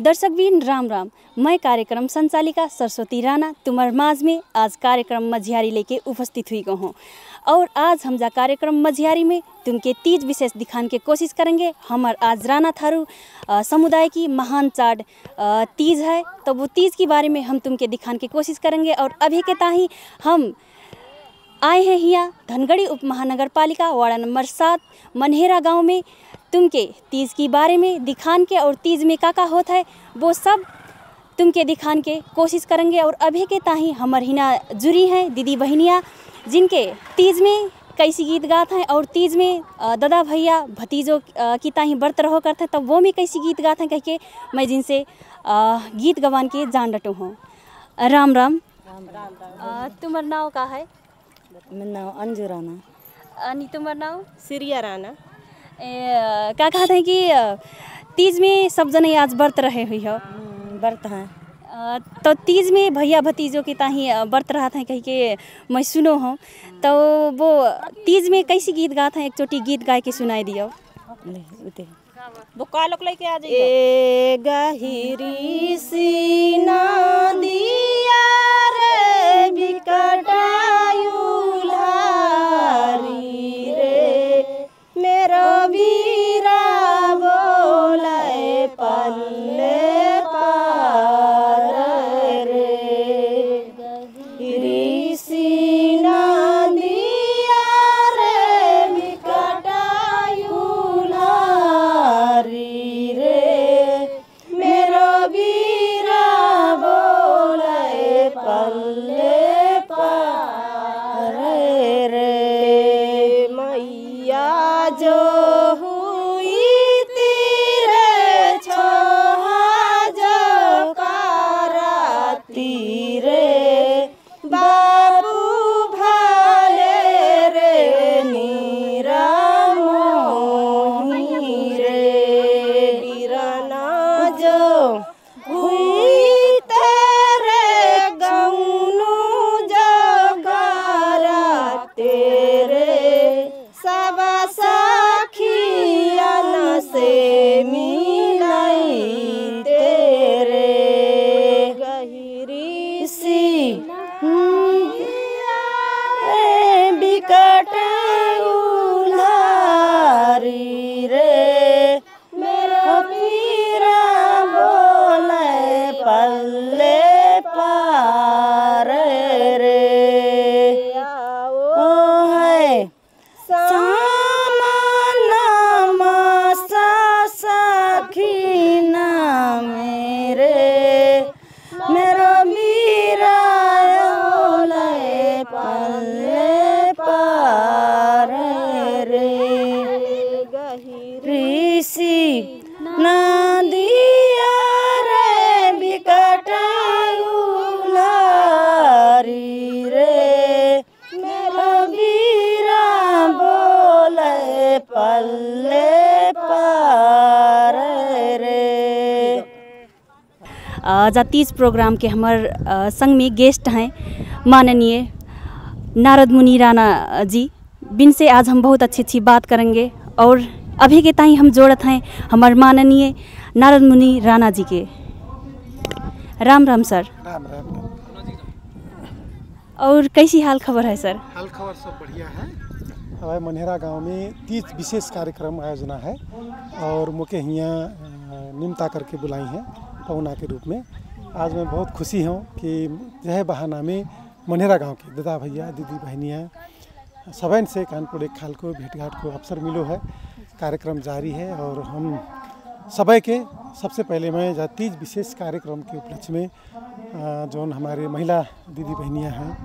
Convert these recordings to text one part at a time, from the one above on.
दर्शक बीन राम राम। मैं कार्यक्रम संचालिका सरस्वती राणा तुम्हार माझ में आज कार्यक्रम मझियारी लेके उपस्थित हुई हूँ। और आज हम जा कार्यक्रम मझियारी में तुमके तीज विशेष दिखाने की कोशिश करेंगे। हमार आज राणा थारू समुदाय की महान चाड तीज है, तो वो तीज के बारे में हम तुमके दिखाने की कोशिश करेंगे। और अभी के ताही हम आए हैं यहाँ धनगढ़ी उप महानगर पालिका वार्ड नंबर 7 मनहेरा गांव में तुमके तीज के बारे में दिखान के और तीज में का होता है वो सब तुमके दिखान के कोशिश करेंगे। और अभी के ताही हमार हिना जुड़ी हैं दीदी बहनियाँ, जिनके तीज में कैसी गीत गाते हैं और तीज में दादा भैया भतीजों की ताही व्रत रहो करते हैं, तब वो में कैसी गीत गाते हैं कह के मैं जिनसे गीत गवान के जान डटू हूँ। राम राम। तुम्हार नाव का है? मेरा नाम अंजू राणा। अनि तुम्हार नाव? सिरिया राणा। क्या कहते हैं कि तीज में सब जने आज व्रत रहे हुई हो? व्रत हैं। तो तीज में भैया भतीजों की ताही व्रत रहा था कह के मैं सुनो हूँ, तो वो तीज में कैसी गीत गाते हैं? एक चोटी गीत गाय के सुनाई दियो। वो कालोक लेके आ जाइए। ए गहिरी सीना दिया रे बिकटायु लारी रे मेरो वीरा बोले पल्ले पार रे गहिरी सीना दिया रे बिकटायु लारी रे मेरो वीरा बोले पल्ले पार रे मैया जो हुई तीरे छोहा जो कराती रे बाबू भाले रे नीरा मोही रे वीराना जो हुई तेरे गौनू जो गारा तेरे सब सखियन से मिलाई तेरे गहिरी सी रे बिकट उलारी रे मेरा वीरा बोले पल्ले पार रे ओ है सखीना मेरे मेरो वीरा बोले पल्ले पार रे गहिरी सी नदिया रे बिकट उलारी रे मेरो वीरा बोले पल्ले पार रे। जा तीज प्रोग्राम के हमार संग में गेस्ट हैं माननीय नारद मुनि राणा जी, बिन से आज हम बहुत अच्छी अच्छी बात करेंगे। और अभी के ताई हम जोड़त हैं हमार माननीय नारद मुनि राणा जी के। राम राम सर। राम राम। और कैसी हाल खबर है सर? हाल खबर सब बढ़िया है। हमारे मनहेरा गांव में तीज विशेष कार्यक्रम आयोजना है और मुझे यहाँ निमता करके बुलाई हैं पहुना के रूप में। आज मैं बहुत खुशी हूँ कि यह बहाना में मनहेरा गांव के दादा भैया दीदी बहनियाँ सबन से कानपुर एक खाल को भेंटघाट को अवसर मिलो है। कार्यक्रम जारी है और हम सबे के सबसे पहले मैं तीज विशेष कार्यक्रम के उपलक्ष्य में जो हमारे महिला दीदी बहनियाँ हैं,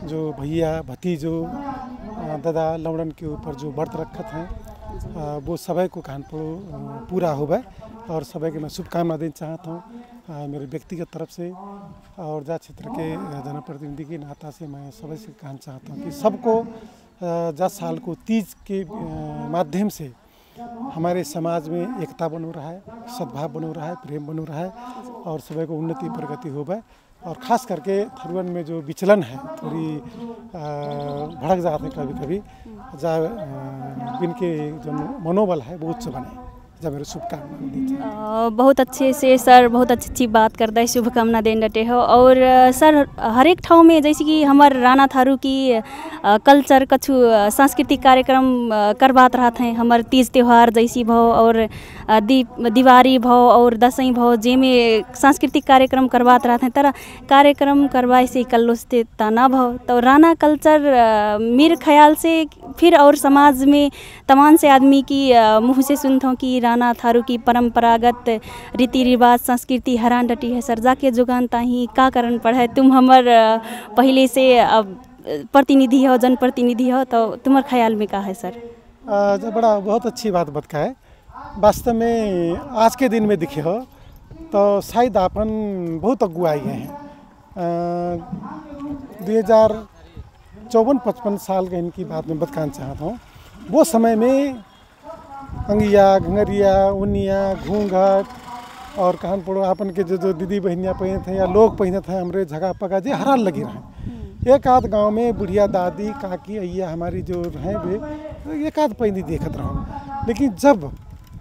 जो भैया भतीजो दादा लौड़न के ऊपर जो व्रत रखत हैं वो सबे को कानपुर पूरा होवे और सबे के मैं शुभकामना देना चाहता हूँ मेरे व्यक्तिगत तरफ से और जा क्षेत्र के जनप्रतिनिधि के नाता से मैं सबे से कहना चाहता हूँ कि सबको 10 साल को तीज के माध्यम से हमारे समाज में एकता बनो रहा है, सद्भाव बनो रहा है, प्रेम बनो रहा है और सभी को उन्नति प्रगति होवे। और ख़ास करके थरुवन में जो विचलन है थोड़ी भड़क जाते हैं कभी कभी, जा इनके जो मनोबल है वो उच्च बने। जब मेरे शुभकामना दीजिए। बहुत अच्छे से सर, बहुत अच्छी बात करता है, शुभकामना देन डटे हो। और सर हर एक ठाव में जैसे कि हमारे राणा थारू की कल्चर कछु सांस्कृतिक कार्यक्रम करवात रहत हैं, हमारे तीज त्यौहार जैसी भाव और दिवाली भाव और दसई भाव जेमें सांस्कृतिक कार्यक्रम करवात रहते हैं। तरह कार्यक्रम करवाए से कल्लोस्ते तना भाव तो राणा कल्चर मेरे ख्याल से फिर और समाज में तमाम से आदमी की मुँह से सुनता हूँ कि राणा थारू की परंपरागत रीति रिवाज संस्कृति हरान डटी है। सर जाके जुगानता ही का कारण पढ़े, तुम हमार पहले से प्रतिनिधि हो, जनप्रतिनिधि हो, तो तुम्हारे ख्याल में का है सर? बड़ा बहुत अच्छी बात बताए। वास्तव में आज के दिन में दिखे हो तो शायद अपन बहुत अगुआई हैं। 2054-55 साल के इनकी बात में बताना चाहता हूँ। वो समय में अंगिया घंगरिया उनिया घूंघट और कहन पड़ो अपन के जो दीदी बहनियाँ पहने थे या लोग पहने थे हमरे झगा पगा जे हराल लगी रहे। एक आध गांव में बुढ़िया दादी काकी अय्या हमारी जो हैं वे एक आध पहनी देखत रहा। लेकिन जब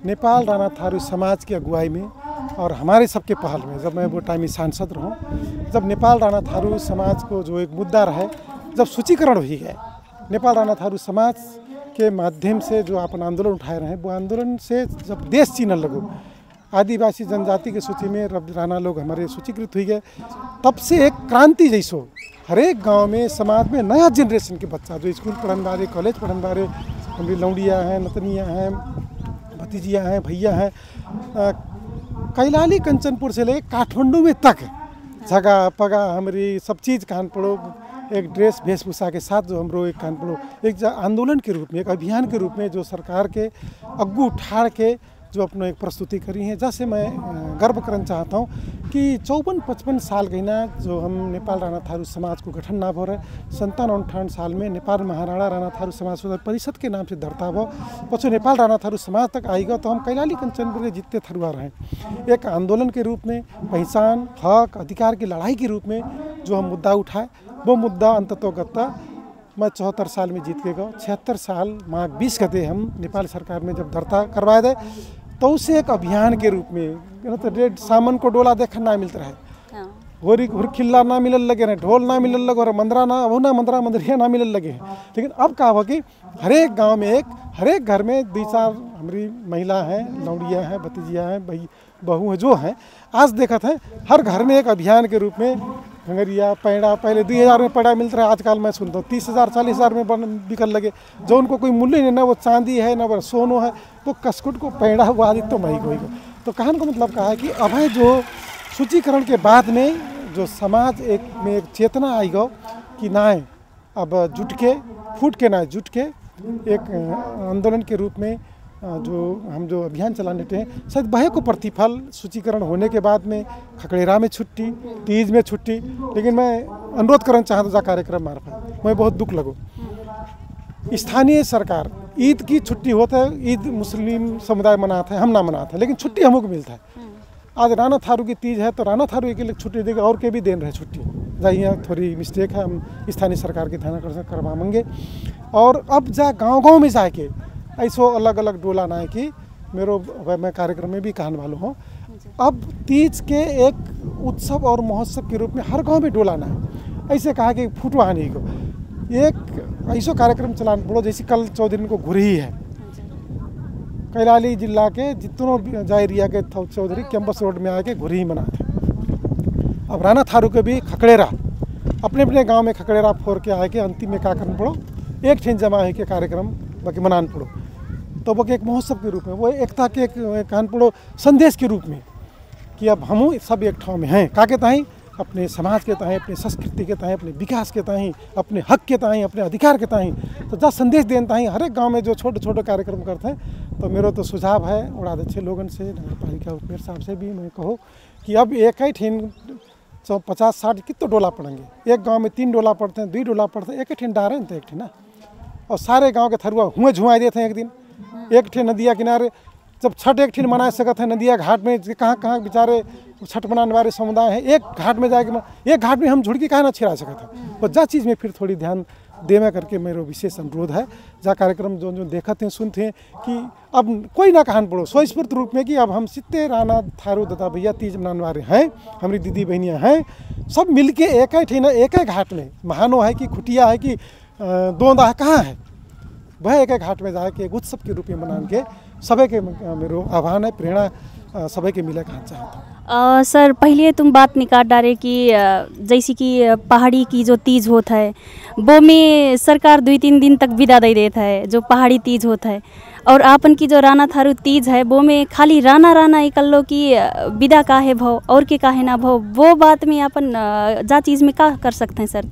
नेपाल राणा थारू समाज की अगुवाई में और हमारे सबके पहल में, जब मैं वो टाइम में सांसद रहूँ, जब नेपाल राणा थारू समाज को जो एक मुद्दा रहे, जब सूचीकरण हो गए, नेपाल राणा थारू समाज के माध्यम से जो अपन आंदोलन उठाए रहे हैं, वो आंदोलन से जब देश चीनने लगो, आदिवासी जनजाति की सूची में राणा लोग हमारे सूचीकृत हुई गए, तब से एक क्रांति जैसो हर एक गाँव में समाज में नया जनरेशन के बच्चा जो स्कूल पढ़ने वाले, कॉलेज पढ़ने वाले, हमारी लौड़िया हैं, नतनियाँ हैं, भतीजियाँ हैं, भैया हैं, कैलाली कंचनपुर से ले काठमांडू में तक जगह पगा हमारी सब चीज़ कान पड़ो एक ड्रेस वेशभूषा के साथ जो हमरो एक कान पड़ो एक आंदोलन के रूप में, एक अभियान के रूप में जो सरकार के अग्गू उठाड़ के जो अपना एक प्रस्तुति करी है, जैसे मैं गर्व करना चाहता हूँ कि 54-55 साल गईना जो हम नेपाल राणा थारू समाज को गठन ना हो रहे, 57-58 साल में नेपाल महाराणा राणा थारू समाज परिषद के नाम से धरता हो, पछो नेपाल राणा थारू समाज तक आएगा तो हम कैलाली कंचनपुर के जितने थरुआ रहे एक आंदोलन के रूप में, पहचान हक अधिकार की लड़ाई के रूप में जो हम मुद्दा उठाए, वो मुद्दा अंततोगत्ता मैं 74 साल में जीत के गया। 76 साल माघ 20 गते हम नेपाल सरकार में जब धरता करवाए दे तो उसे एक अभियान के रूप में तो रेड सामन को डोला देखा ना मिलता रहे, होरी खिल्ला ना मिलल लगे रहे, ढोल ना मिलल लगे और मंदरा ना वो ना मंदरा मंदरिया ना मिलल लगे। लेकिन अब क्या हुआ कि हर एक गाँव में हर एक घर में 2-4 हमारी महिला हैं, लौड़ियाँ हैं, भतीजियाँ हैं, बहू हैं जो हैं, आज देखा था हर घर में एक अभियान के रूप में घंगरिया पैड़ा पहले 2000 में पैड़ा मिलता रहा, आजकल मैं सुनता हूँ 30,000-40,000 में बिकल लगे, जो उनको कोई मूल्य नहीं, ना वो चांदी है ना वो सोनो है, वो कसकुट को पैड़ा हुआ आदि तो मही कोई। तो कहने का मतलब कहा है कि अब है जो सूचीकरण के बाद में जो समाज में एक चेतना आई गो कि ना अब जुट के फूट के ना जुट के एक आंदोलन के रूप में जो अभियान चलाने थे, शायद वह को प्रतिफल सूचीकरण होने के बाद में खकड़ेरा में छुट्टी, तीज में छुट्टी। लेकिन मैं अनुरोध करना चाहता हूँ कार्यक्रम मार्फत, मैं बहुत दुख लगो स्थानीय सरकार ईद की छुट्टी होता है, ईद मुस्लिम समुदाय मनाते हैं, हम ना मनाते हैं, लेकिन छुट्टी हमको मिलता है। आज राणा थारू की तीज है तो राणा थारू के लिए छुट्टी देगा और के भी देन रहे छुट्टी, यहाँ थोड़ी मिस्टेक है, हम स्थानीय सरकार के ध्यान करवाएंगे। और अब गाँव में जाके ऐसो अलग अलग डोला ना है कि मैं कार्यक्रम में भी कहने वाला हूँ, अब तीज के एक उत्सव और महोत्सव के रूप में हर गांव में डोला ना है। ऐसे कहा कि फुटवानी को एक ऐसा कार्यक्रम चलाना पड़ो, जैसे कल 14 दिन को घुरही है, कैलाली जिला के जितनों जायरिया के चौधरी कैंपस रोड में आके घुरही मनाते। अब राणा थारू के भी खकड़ेरा अपने अपने गाँव में खकड़ेरा फोड़ के आके अंतिम में क्या करना पड़ो, एक ठेन जमा है के कार्यक्रम बाकी मनान पड़ो, तो वो एक महोत्सव के रूप में, वो एकता के एक कहन पड़ो संदेश के रूप में कि अब हम सब एक ठाव में हैं, का के ताहीं अपने समाज के ताहीं, अपने संस्कृति के ताहीं, अपने विकास के ताहीं, अपने हक के ताहीं, अपने अधिकार के ताहीं, तो जब संदेश देने ताहीं हर एक गाँव में जो छोटे छोटे कार्यक्रम करते हैं। तो मेरा तो सुझाव है उड़ाध्यक्ष लोगन से, नगर पालिका उपमेयर साहब से भी मैं कहो कि अब एक ही ठेन 50-60 कितने डोला पड़ेंगे, एक गाँव में 3 डोला पड़ते हैं, 2 डोला पड़ते हैं, एक ही ठेन डारे तो एक ठेन ना, और सारे गांव के थरुआ हुए झुआ देते हैं। एक दिन एक ठे नदिया किनारे जब छठ एक ठिन मना सकते हैं, नदिया घाट में कहाँ कहाँ बेचारे छठ मनाने वाले समुदाय हैं, एक घाट में जाके एक घाट में हम झुड़की कहाँ ना छिड़ा सकते हैं। तो जा चीज़ में फिर थोड़ी ध्यान देवे करके मेरो विशेष अनुरोध है। जा कार्यक्रम जो जो देखते हैं सुनते हैं कि अब कोई ना कहन पड़ो स्वस्फूर्त रूप में कि अब हम सित्ते राणा थारू दादा भैया तीज मनाने वाले हैं, हमारी दीदी बहनियाँ हैं, सब मिलके एक ही ठेना एक ही घाट में, महानो है कि खुटिया है कि दोंदा है, कहाँ है वह एक घाट में जाके एक उत्सव के रूप में मनाने के सभी के मेरो आह्वान है, प्रेरणा सभी के मिले कहना चाहता हूँ। सर पहले तुम बात निकाल डाले कि जैसे कि पहाड़ी की जो तीज होता है वो में सरकार 2-3 दिन तक विदा दे देता है, जो पहाड़ी तीज होता है, और आपन की जो राणा थारू तीज है वो में खाली राणा राणा इकल्लो की विदा काहे भव और के काहे ना भव, वो बात में अपन जा चीज़ में का कर सकते हैं सर?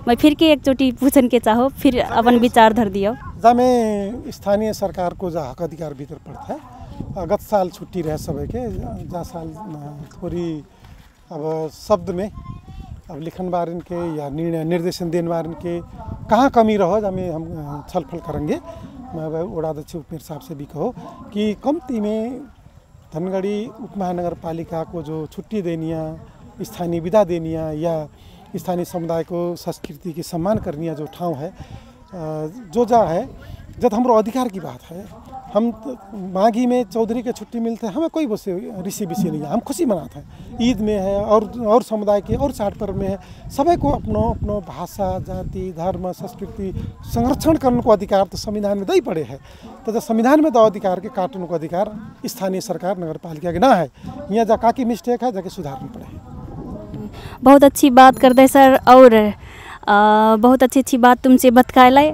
मैं फिर के एक चोटी पूछन के चाहो, फिर अपन विचार धर दियो। जा में स्थानीय सरकार को जा हक अधिकार भीतर पड़ता है। गत साल छुट्टी रहे सभी के, जा साल थोड़ी अब शब्द में अब लिखन बारन के या निर्णय निर्देशन देने बारन के कहाँ कमी रहो, जामे हम छलफल करेंगे। मैं ओडाध्यक्ष उपमेयर साहब से भी कहो कि कमती में धनगढ़ी उप महानगर पालिका को जो छुट्टी देनिया, स्थानीय विदा देनिया या स्थानीय समुदाय को संस्कृति की सम्मान करनिया जो ठाव है, जो जा है जब हमारो अधिकार की बात है। हम माघी में चौधरी के छुट्टी मिलते हैं, हमें कोई वैसे ऋषि विषय नहीं है, हम खुशी मनाते हैं। ईद में है और समुदाय के और छठ पर्व में है, सभी को अपनो अपनो भाषा, जाति, धर्म, संस्कृति संरक्षण करने को अधिकार तो संविधान में दे पड़े है। तो जब संविधान में दो अधिकार के काटने को अधिकार स्थानीय सरकार नगर पालिका के ना है, यहाँ जा काकी मिस्टेक है जाके सुधारना पड़े। बहुत अच्छी बात कर दे सर, और बहुत अच्छी बात तुमसे बतकाए।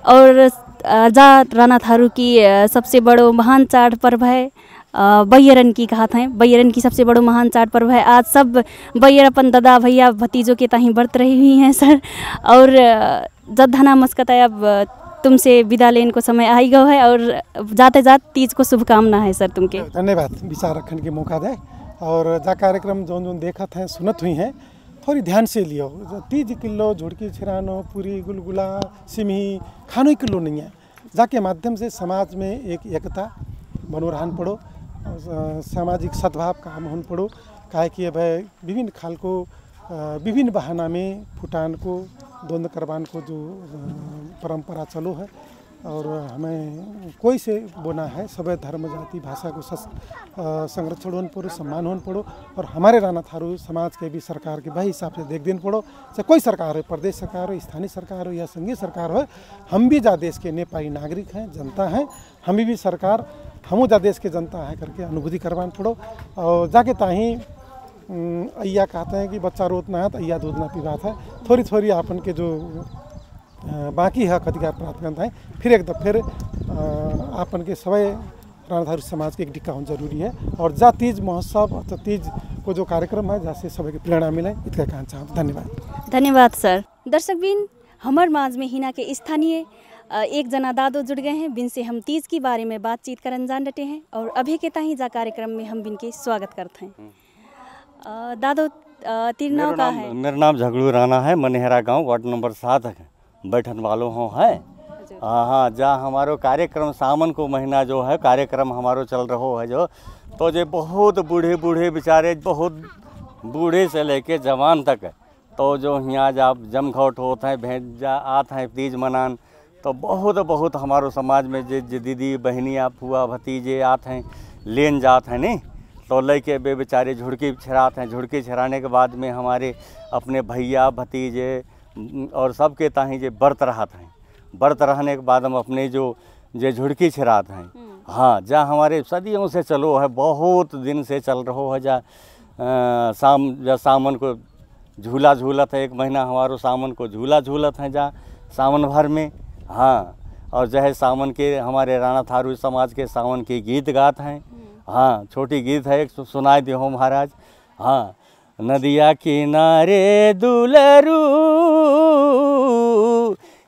और जा राणा थारू की सबसे बड़ो महान चाड़ पर्व है बैरन की कहा था, बैरन की सबसे बड़ो महान चाड़ पर्व है। आज सब बैर अपन दादा भैया भतीजों के ताहीं बरत रही हुई हैं सर, और जब धना मस्कत है अब तुमसे विदा लेने को समय आई गयो है, और जाते जाते तीज को शुभकामना है सर तुमके। धन्यवाद विचार रखने के मौका दे, और जा कार्यक्रम जो जो देखत हैं सुनत हुई हैं थोड़ी ध्यान से लियो। 30 किलो झुड़की छिरानो, पूरी गुलगुला सिमही खानो ही किलो नहीं है, जाके माध्यम से समाज में एक एकता बनो रहन पड़ो, सामाजिक सद्भाव काम होन पड़ो। काहे कि भाई विभिन्न खाल को विभिन्न बहाना में फुटान को द्वंद्व करवान को जो परंपरा चलो है, और हमें कोई से बोना है सभी धर्म जाति भाषा को संरक्षण होने पड़ो, सम्मान होने पड़ो। और हमारे राणा थारू समाज के भी सरकार के भाई हिसाब से देख देन पड़ो, चाहे कोई सरकार हो, प्रदेश सरकार हो, स्थानीय सरकार हो या संघीय सरकार हो, हम भी जा देश के नेपाली नागरिक हैं, जनता हैं, हमें भी सरकार हमू जा देश के जनता है करके अनुभूति करवान पड़ो। और जाके ताही अय्या कहते हैं कि बच्चा रोत ना है तो अय्या दूध ना पीवात है। थोड़ी थोड़ी आपन के जो बाकी हक अधिकार प्राप्त करना है, फिर एक दफा फिर आपन के सभी राणा थारू समाज के एक डिक्का होना जरूरी है। और जा तीज महोत्सव तो तीज को जो कार्यक्रम है जैसे सभी की प्रेरणा मिले, इतना कहना चाहूँ। धन्यवाद। धन्यवाद सर। दर्शकबिन हमार माज में हिना के स्थानीय एक जना दादो जुड़ गए हैं, बिन से हम तीज के बारे में बातचीत करन जान डटे हैं, और अभी के ताही जा कार्यक्रम में हम बिन के स्वागत करते हैं। दादो तीर नाव का है? मेरा नाम झगड़ू राणा है, मनेहरा गांव वार्ड नंबर 7 है, बैठन वालों हो है। हाँ, जहाँ हमारो कार्यक्रम सावन को महीना जो है कार्यक्रम हमारो चल रहा है जो, तो जो बहुत बूढ़े बूढ़े बेचारे, बहुत बूढ़े से लेके जवान तक है, तो जो यहाँ जब जमघट होते हैं भेंट जा आते हैं तीज मनान, तो बहुत हमारो समाज में जो दीदी बहनियाँ फुआ भतीजे आते हैं लेन जाते हैं नहीं, तो लेके बे बेचारे झुड़की छराते हैं। झुड़की छराने के बाद में हमारे अपने भैया भतीजे और सबके ताही जे व्रत रहते हैं, व्रत रहने के बाद हम अपने जो झुड़की छराते हैं। हाँ, जा हमारे सदियों से चलो है, बहुत दिन से चल रहा है। जा सावन को झूला झूलत है, 1 महीना हमारो सावन को झूला झूलत है जा सावन भर में। हाँ, और जो है सावन के हमारे राणा थारू समाज के सावन के गीत गात हैं। हाँ, छोटी गीत है एक सुनाई दे हो महाराज। हाँ, नदिया किनारे दुलरू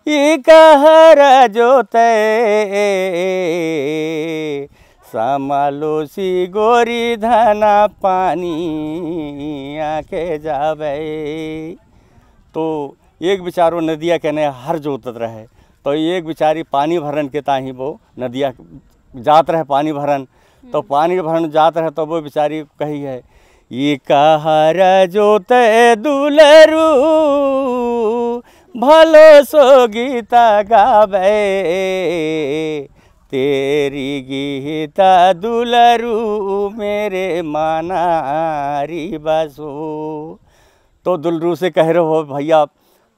ये कहरा जोते समालो सी गोरी धना पानी आके जावे। तो एक बेचारो नदिया कहने हर जोतत रहे, तो एक बेचारी पानी भरन के ताही वो नदिया जात रहे पानी भरन, तो पानी भरन जात रहे, तो वो बेचारी कही है ये कहर जोते दुलरू भलो सो गीता गावे तेरी गीता दुलरू मेरे मानारी बसो। तो दुलरू से कह रहे हो भैया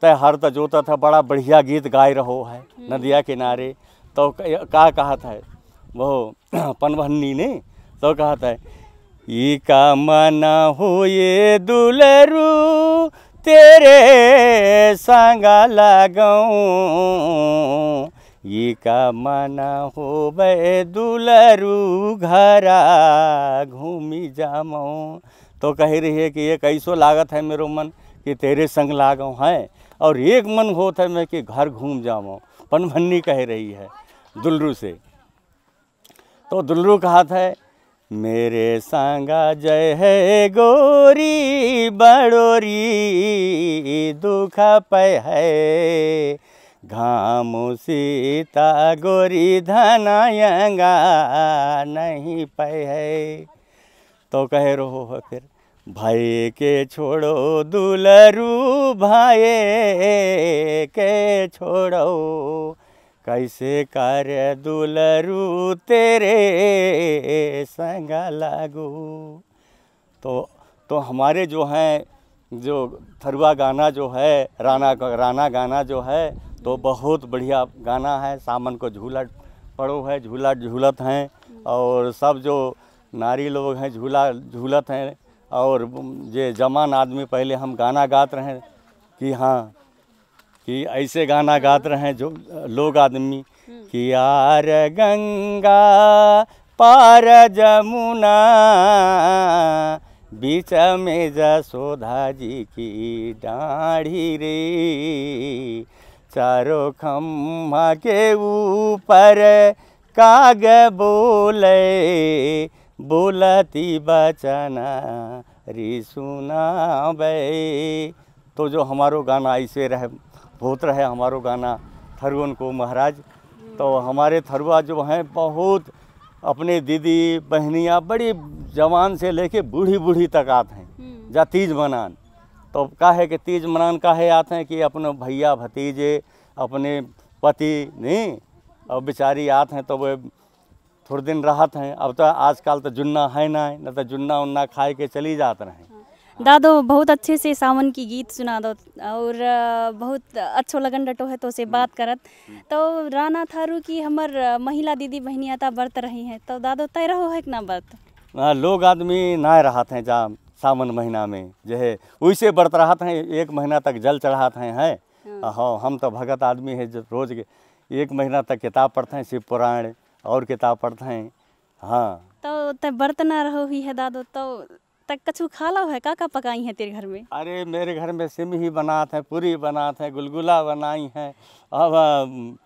तय हर त जोता था बड़ा बढ़िया गीत गाय रहो है नदिया किनारे। तो का कहा था वो पनवहनी ने, तो कहा था ई का मना हो ये दुलरू तेरे संगा लगाऊं, ये का मना हो बे दुलरू घरा घूमी जामो। तो कह रही है कि ये कैसो लागत है मेरो मन कि तेरे संग लागो है, और एक मन होता है मैं कि घर घूम जाऊँ। पनभन्नी कह रही है दुलरू से। तो दुलरू कहा था मेरे संगा जय है गोरी बड़ोरी दुख पै है, घाम सीता गोरी धनायंगा नहीं पै है। तो कह रहो है फिर भाई के छोड़ो दुलरू भाई के छोड़ो, कैसे कर दुलरू तेरे संग लागू। तो हमारे जो हैं जो थरुआ गाना जो है राना गाना जो है तो बहुत बढ़िया गाना है। सामन को झूला पड़ो है, झूला झूलत हैं, और सब जो नारी लोग हैं झूला झूलत हैं। और ये जवान आदमी पहले हम गाना गाते रहे कि हाँ कि ऐसे गाना गाते रहे जो लोग आदमी कि यार गंगा पार जमुना बीच में जसोधा जी की डाढ़ी रे, चारों खम्भा के ऊपर काग बोले बोलती बचना री सुना बे। तो जो हमारो गाना ऐसे रहे होत रहे हमारो गाना थरुअन को महाराज। तो हमारे थरुआ जो हैं बहुत अपने दीदी बहनियाँ बड़ी जवान से लेके बूढ़ी बूढ़ी तक आते हैं जा तीज मनान। तो काहे कि तीज मनान काहे आते हैं कि अपने भैया भतीजे अपने पति नहीं और बेचारी आते हैं तो वे थोड़े दिन राहत हैं। अब तो आजकल तो जुन्ना है ना, न तो जुन्ना उन्ना खाए के चली जाते रहे। दादो बहुत अच्छे से सावन की गीत सुना दो और बहुत अच्छो लगन डटो है तो से बात करत। तो राना थारू की हमर महिला दीदी बहनियाँ ता व्रत रही हैं, तो दादो तय रहो है कि ना व्रत? लोग आदमी ना रहते हैं जा सावन महीना में जो है वैसे व्रत रहते हैं, 1 महीना तक जल चढ़ाते हैं। हाँ हम तो भगत आदमी है जो रोज 1 महीना तक किताब पढ़ते हैं, शिव पुराण और किताब पढ़ते हैं। हाँ तो तय व्रत ना रहो ही है दादो, तो तक कछु खा लो है? का पकाई है तेरे घर में? अरे मेरे घर में सिमही बनाते हैं, पूरी बनाते हैं, गुलगुला बनाई हैं, अब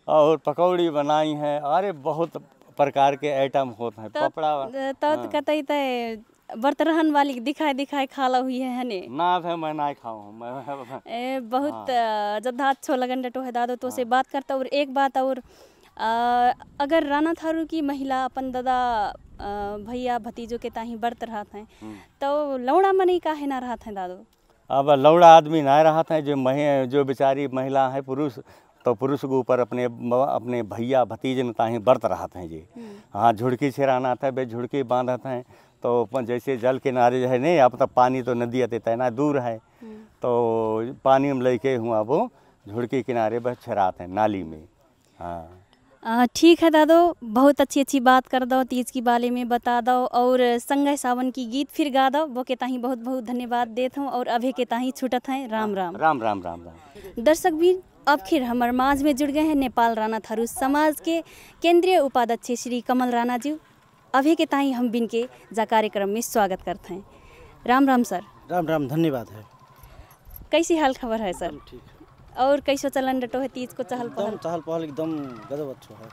और पकौड़ी बनाई हैं। अरे बहुत प्रकार के आइटम होते हैं। पपड़ा तो कहते तय व्रत रहन वाली दिखाई खा लो हुई है ने? ना भाई मैं ना खाऊँ मैं। बहुत ज़्यादा अच्छो लगन डटो है दादो तो से बात करता। और एक बात और अगर राना थारू की महिला अपन दादा भैया भतीजों के ताही व्रत रहत हैं तो लौड़ा मनी काहे ना रहत हैं दादो? अब लौड़ा आदमी ना रहते हैं जो बेचारी महिला है पुरुष, तो पुरुष के ऊपर अपने भैया भतीजे ने ताही व्रत रहते हैं जी। हाँ झुड़की छिड़ाना था, बे झुड़की बांधते हैं। तो जैसे जल किनारे जो है नहीं, अब तक पानी तो नदी आते तैना दूर है, तो पानी में लेके हुआ वो झुड़की किनारे बस छिड़ाते हैं नाली में। हाँ ठीक है दादो, बहुत अच्छी बात कर दो, तीज के बारे में बता दो और संगय सावन की गीत फिर गा दो। वो के ताही बहुत बहुत धन्यवाद देता हूँ और अभी के ताही छूटत हैं। राम राम। राम राम राम राम। दर्शक भी अब फिर हमारे माज में जुड़ गए हैं नेपाल राना थारू समाज के केंद्रीय उपाध्यक्ष श्री कमल राणा जी। अभी के ताही हम बिन के जा कार्यक्रम में स्वागत करते हैं। राम राम सर। राम राम, धन्यवाद है। कैसी हाल खबर है सर? ठीक है। और कैसो चलन डटो है तीज को चहल पहल एकदम गजब अच्छो है।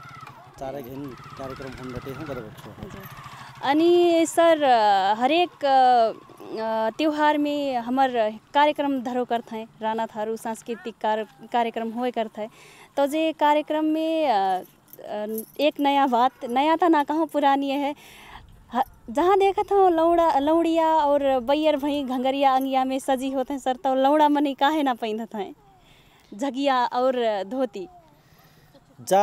चारे घेन कार्यक्रम हम डटे हैं, गजब अच्छो है। अनि सर हरेक त्योहार में हमार कार्यक्रम धरो करते हैं, राना थारू सांस्कृतिक कार्यक्रम होए करते हैं। तो जे कार्यक्रम में एक नया बात, नया था ना कहूँ पुरानी है, जहाँ देखा था लौड़िया और बैयर भई घंगरिया अंगिया में सजी होते हैं सर, तो लौड़ा मनी काहे ना पहिनत हैं? झगिया और धोती। जा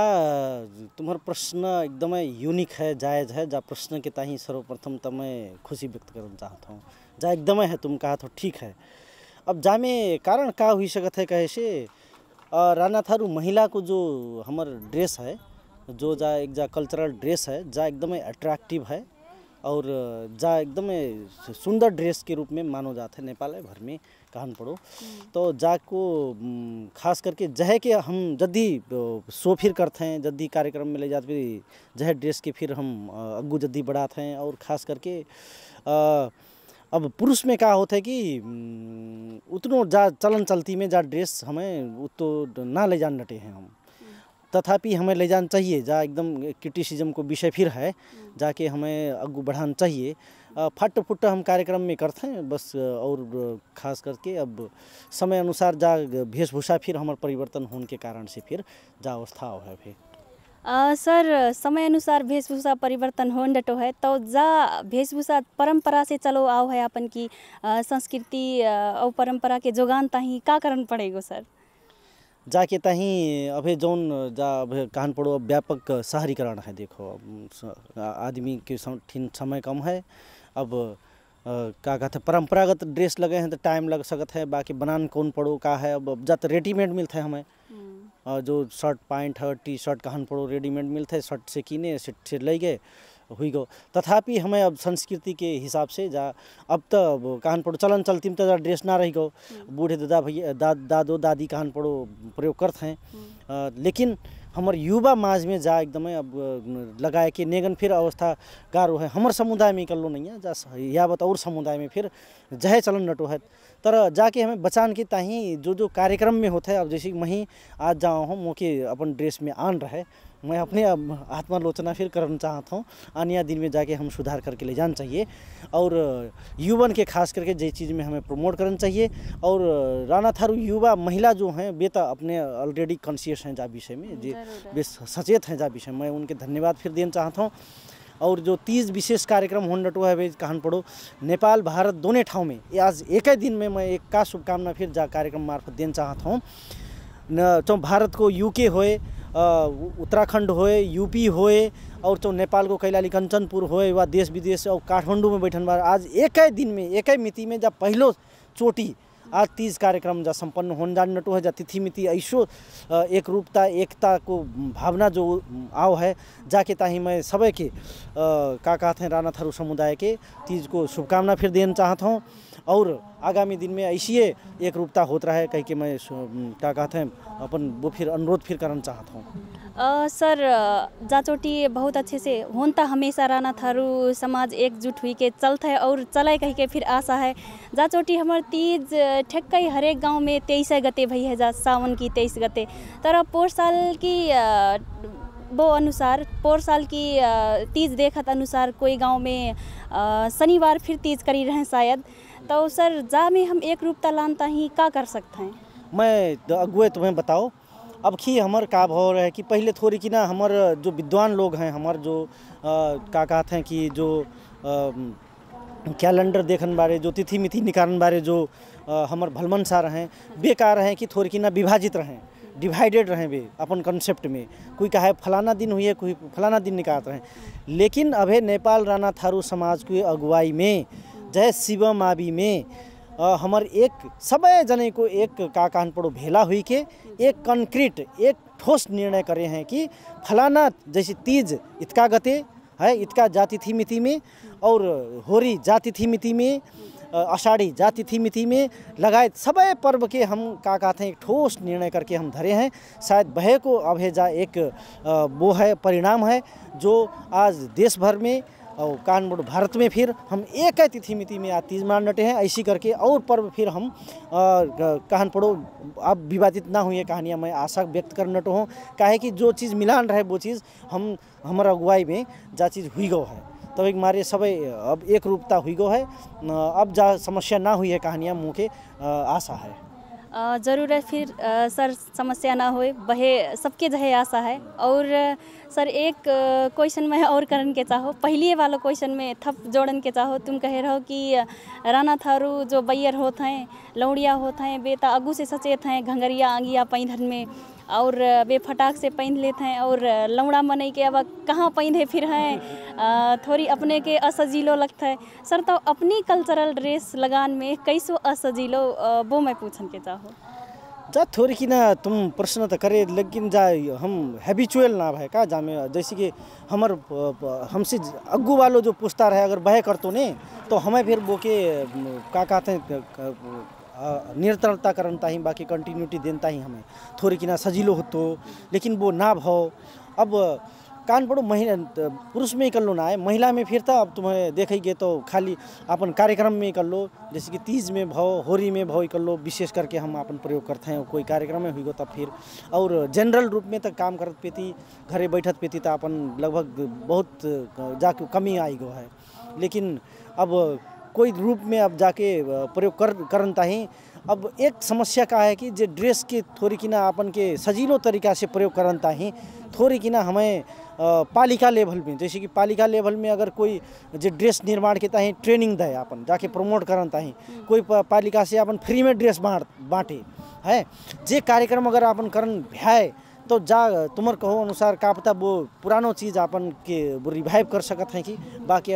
तुम्हार प्रश्न एकदम यूनिक है, जायज़ है। जा प्रश्न के ताही सर्वप्रथम तो मैं खुशी व्यक्त करना चाहता हूँ। जा एकदम है, तुम कहा तो ठीक है। अब जा में कारण का हुई सकत है कहे से राना थारू महिला को जो हमार ड्रेस है, जो जा एक जा कल्चरल ड्रेस है, जा एकदम अट्रैक्टिव है और जा एकदम सुंदर ड्रेस के रूप में मानो जाता है नेपाल भर में कहन पड़ो। तो जा को खास करके जह के हम जद्दी शो फिर करते हैं, जद्दी कार्यक्रम में ले जाते फिर जह ड्रेस के फिर हम अग्गू जद्दी बढ़ाते हैं। और ख़ास करके अब पुरुष में क्या होता है कि उतनो जा चलन चलती में जा ड्रेस हमें तो ना ले जान डटे हैं हम, तथापि हमें ले जाना चाहिए। जा एकदम क्रिटिसिज्म को विषय फिर है, जाके हमें अग्गू बढ़ाना चाहिए। फट फुट हम कार्यक्रम में करते हैं बस। और ख़ास करके अब समय अनुसार जा वेशभूषा फिर हमारे परिवर्तन होने के कारण से फिर जा अवस्था हो है फिर सर समय अनुसार वेशभूषा परिवर्तन हो डटो है, तो जा वेशभूषा परंपरा से चलो आओ है अपन की संस्कृति और परंपरा के जोगान ताही का करन पड़ेगो सर? जाके ताही अभे जौन जा अभे कहन पड़ो व्यापक शहरीकरण है। देखो आदमी के समय कम है। अब का कहते परंपरागत ड्रेस लगे हैं तो टाइम लग सकता है, बाकी बनान कौन पड़ो का है। अब जा तो रेडीमेड मिलता है हमें, जो शर्ट पैंट है टी शर्ट कहन पड़ो रेडीमेड मिलता है, शर्ट से कीने से ले गए हुई गो। तथापि हमें अब संस्कृति के हिसाब से जा अब तो कहन पड़ो चलन चलती में तो ड्रेस ना रही गो। बूढ़े दादा भैया दादो दादी कहन पड़ो प्रयोग करते हैं, लेकिन हमार युवा माज में जा एकदम अब लगाए कि नेगन फिर अवस्था गारो है। हमार समुदाय में निकलो नहीं है जा यावत और समुदाय में फिर जहे चलन नटो है। तर जाके हमें बचान की ताही जो कार्यक्रम में होता है। अब जैसे मैं आज जाओ हूँ मोके अपन ड्रेस में आन रहे, मैं अपने आत्मालोचना फिर करना चाहता हूँ। आने दिन में जाके हम सुधार करके ले जाना चाहिए और युवन के खास करके जे चीज़ में हमें प्रमोट करना चाहिए। और राना थारू युवा महिला जो हैं वे तो अपने ऑलरेडी कॉन्शियस हैं जा विषय में, वे सचेत हैं जा विषय में, मैं उनके धन्यवाद फिर देना चाहता हूँ। और जो 30 विशेष कार्यक्रम होने डटो है वे कहन पड़ो नेपाल भारत दोनों ठाव में आज एक ही दिन में मैं एक का शुभकामना फिर जा कार्यक्रम मार्फत देना चाहता हूँ। तो भारत को यूके होए, उत्तराखंड होए, यूपी होए और तो नेपाल को कैलाली कंचनपुर होए व देश विदेश और काठमांडू में बैठन बार आज एक ही दिन में एक ही मिति में जब पहलो चोटी आज 30 कार्यक्रम जा संपन्न होने जान नटो है। जा तिथि मिति ऐसो एक रूपता एकता को भावना जो आओ है जाके ताही मैं सबै के का कहते हैं राना थारू समुदाय के तीज को शुभकामना फिर देना चाहता हूँ। और आगामी दिन में ऐसी एक रूपता होता रहे कह के मैं क्या कहते हैं अपन वो फिर अनुरोध फिर करना चाहता हूँ। सर जाचोटी बहुत अच्छे से होता हमेशा राना थारू समाज एकजुट हुई के चलता है और चलाए कह के फिर आशा है। जाचोटी हमार तीज ठेक्कई हरेक गांव में 23 गते भई है, जा सावन की 23 गते। तर पोर साल की वो अनुसार पोर साल की तीज देखत अनुसार कोई गांव में शनिवार फिर तीज करी रहे शायद। तो सर जा में हम एक रूपता लानता ही का कर सकते हैं? मैं अगुए तुम्हें बताओ अब की हमार का भाव है कि पहले थोड़ी कि ना हमार जो विद्वान लोग हैं हमार जो का कहते हैं कि जो कैलेंडर देखन बारे जो तिथि मिथि निकालन बारे जो हमार भलमन सा रहें बेकार रहें कि थोड़ी कि ना विभाजित रहें, डिवाइडेड रहें वे अपन कंसेप्ट में। कोई कहे फलाना दिन हुई है, कोई फलाना दिन निकालते हैं। लेकिन अभे नेपाल राना थारू समाज की अगुवाई में जय शिव मावी में हमार एक सब जने को एक का कहन पड़ो भेला हुई के एक कंक्रीट एक ठोस निर्णय करे हैं कि फलाना जैसे तीज इतका गते है, इतका जाति थी मिति में और होरी जाति थी मिति में, आषाढ़ी जाति थी मिति में लगाए सब पर्व के हम का कहते हैं एक ठोस निर्णय करके हम धरे हैं। शायद वह को अभेजा एक वो है परिणाम है जो आज देश भर में और कानपुर भारत में फिर हम एक ही तिथि मिति में आज तीज मान डटे हैं। ऐसी करके और पर्व फिर हम कहन पड़ो अब विवादित ना हुई है कहानियाँ मैं आशा व्यक्त कर नटो हूँ। काहे कि जो चीज़ मिलान रहे वो चीज़ हम हमारा अगुवाई में जा चीज़ हुई गो है तो एक मारे सब अब एक रूपता हुई गो है। अब जा समस्या ना हुई है कहानियाँ मुँह के आशा है। ज़रूर है फिर सर समस्या ना होए बहे सबके जहे आशा है। और सर एक क्वेश्चन में और करन के चाहो, पहले वाला क्वेश्चन में थप जोड़न के चाहो। तुम कहे रहो कि राणा थारू जो बैयर होत हैं, लौड़िया होत हैं, बेता अगू से सचेत हैं घंगरिया आंगिया पैंधन में, और बे फटाक से पहन लेते हैं, और लौड़ा मनई के अब कहाँ पहने फिर हैं, थोड़ी अपने के असजीलो लगता है। सर तो अपनी कल्चरल ड्रेस लगान में कैसो असजीलो वो मैं पूछन के चाहो। जा थोड़ी की ना तुम प्रश्न तो करे, लेकिन जा हम हैबिचुअल ना भाई का जा में, जैसे कि हमर हमसे अग्गू वालों जो पूछता रहे अगर बह कर तो नहीं तो हमें फिर वो के का कहते हैं निरंतरता करता ही, बाकी कंटिन्यूटी देता ही हमें थोड़ी की ना सजीलो हो तो, लेकिन वो ना भाव अब कान पड़ो महिला पुरुष में ही कर लो ना है, महिला में फिर था अब तुम्हें देखेंगे तो खाली अपन कार्यक्रम में कर लो, जैसे कि तीज में भाव, होरी में भाव कर लो, विशेष करके हम अपन प्रयोग करते हैं। कोई कार्यक्रम में हुई गो तब फिर, और जनरल रूप में तक काम करत पेती घरे बैठत पेती तो अपन लगभग बहुत जाके कमी आई गो है। लेकिन अब कोई रूप में अब जाके प्रयोग करता ही। अब एक समस्या का है कि जो ड्रेस के थोड़ी की ना अपन के सजीलो तरीका से प्रयोग करता ही, थोड़ी की ना हमें पालिका लेवल में, जैसे कि पालिका लेवल में अगर कोई जो ड्रेस निर्माण के ताही ट्रेनिंग दे अपन जाके प्रमोट करता ही, कोई पालिका से अपन फ्री में ड्रेस बांटे है, जे कार्यक्रम अगर अपन करन है तो जा तुम्हार कहो अनुसार का पता वो पुरानो चीज़ अपन के वो रिवाइव कर सकत हैं कि बाकी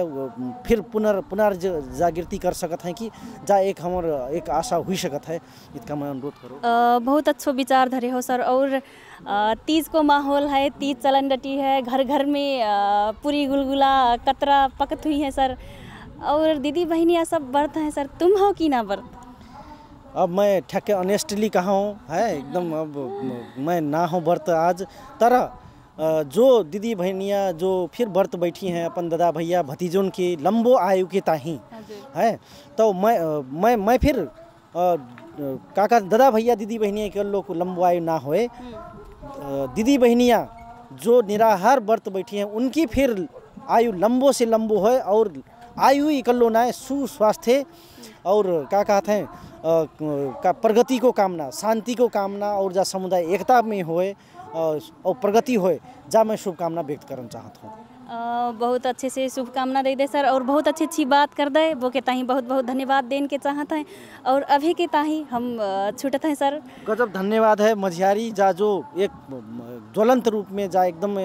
फिर पुनर्जागृति कर सकत हैं कि जा एक हमार एक आशा हुई सकत है। इसका मैं अनुरोध करूँ। बहुत अच्छो विचार धरे हो सर। और तीज को माहौल है, तीज चलन डटी है, घर घर में पूरी गुलगुला कतरा पकत हुई है सर, और दीदी बहनियाँ सब व्रत हैं सर, तुम हो कि ना व्रत? अब मैं ठके ऑनेस्टली कहा हूँ है एकदम, अब मैं ना हूँ व्रत आज, तरह जो दीदी बहनियाँ जो फिर व्रत बैठी हैं अपन दादा भैया भतीजों की लंबो आयु के ताही है, तो मैं फिर काका दादा भैया दीदी बहनियाँ के लोग को लंबो आयु ना होए, दीदी बहनियाँ जो निराहार व्रत बैठी हैं उनकी फिर आयु लंबो से लंबो है, और आयु इकल्लो ना है, सुस्वास्थ्य और क्या कहते हैं का प्रगति को कामना, शांति को कामना, और जा समुदाय एकता में होए और प्रगति होए, जा मैं शुभकामना व्यक्त करना चाहता हूँ। बहुत अच्छे से शुभकामना दे दे सर, और बहुत अच्छी बात कर दे, वो के ताही बहुत बहुत धन्यवाद देन के चाहते हैं। और अभी के ताही हम छूटते हैं सर। गजब धन्यवाद है मझियारी जा जो एक ज्वलंत रूप में जा एकदम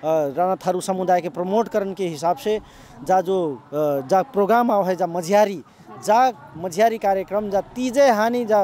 राणा थारू समुदाय के प्रमोट करने के हिसाब से जा जो जा प्रोग्राम आओ है जा मझियारी कार्यक्रम जा तीजे हानि जा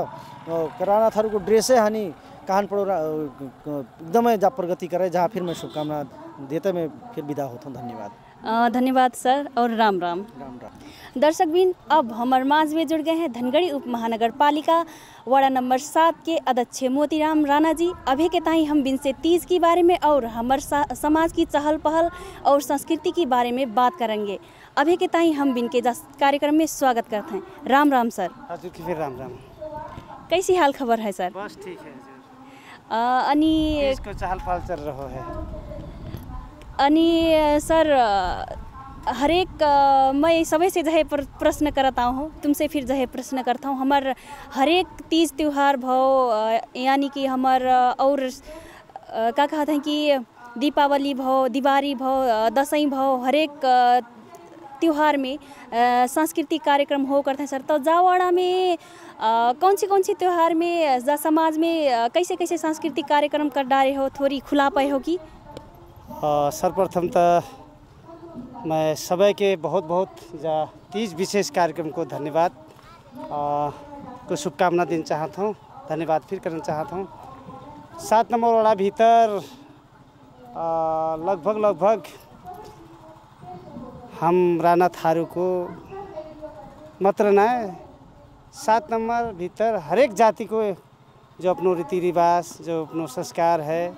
राणा थारू को ड्रेसे हानि कान पड़ो एकदम जा प्रगति करे, जहाँ फिर मैं शुभकामना देते मैं फिर विदा होता हूँ। धन्यवाद। धन्यवाद सर और राम राम। राम राम। दर्शक बिन अब हमारे माज में जुड़ गए हैं धनगढ़ी उप महानगर पालिका वार्ड नंबर 7 के अध्यक्ष मोतीराम राणा जी। अभी के ताई हम बिन से तीज के बारे में और हमारे समाज की चहल पहल और संस्कृति के बारे में बात करेंगे। अभी के ताई हम बिन के कार्यक्रम में स्वागत करते हैं। राम राम सर। फिर राम राम। कैसी हाल खबर है सर? बस ठीक है। अनि इसको चहल पहल चल रहा है। अनि सर हरेक मैं सभी से जहे प्रश्न करता हूँ, तुमसे फिर जहे प्रश्न करता हूँ। हमार हरेक तीज त्यौहार भाव यानी कि हमार और क्या कहते हैं कि दीपावली भाव, दिवाली भाव, दसैं भाव, हरेक त्यौहार में सांस्कृतिक कार्यक्रम हो करते हैं सर। तो जावाड़ा में कौन सी त्यौहार में जा समाज में कैसे कैसे सांस्कृतिक कार्यक्रम कर डाले हो, थोड़ी खुला पाए हो कि? सर्वप्रथम तो मैं सभी के बहुत बहुत जा तीज विशेष कार्यक्रम को धन्यवाद को शुभकामना देना चाहता हूँ, धन्यवाद फिर करना चाहता हूँ। 7 नंबर वाला भीतर लगभग हम राणा थारू को मात्र ना 7 नंबर भीतर हर एक जाति को जो अपनो रीति रिवाज, जो अपनो संस्कार है,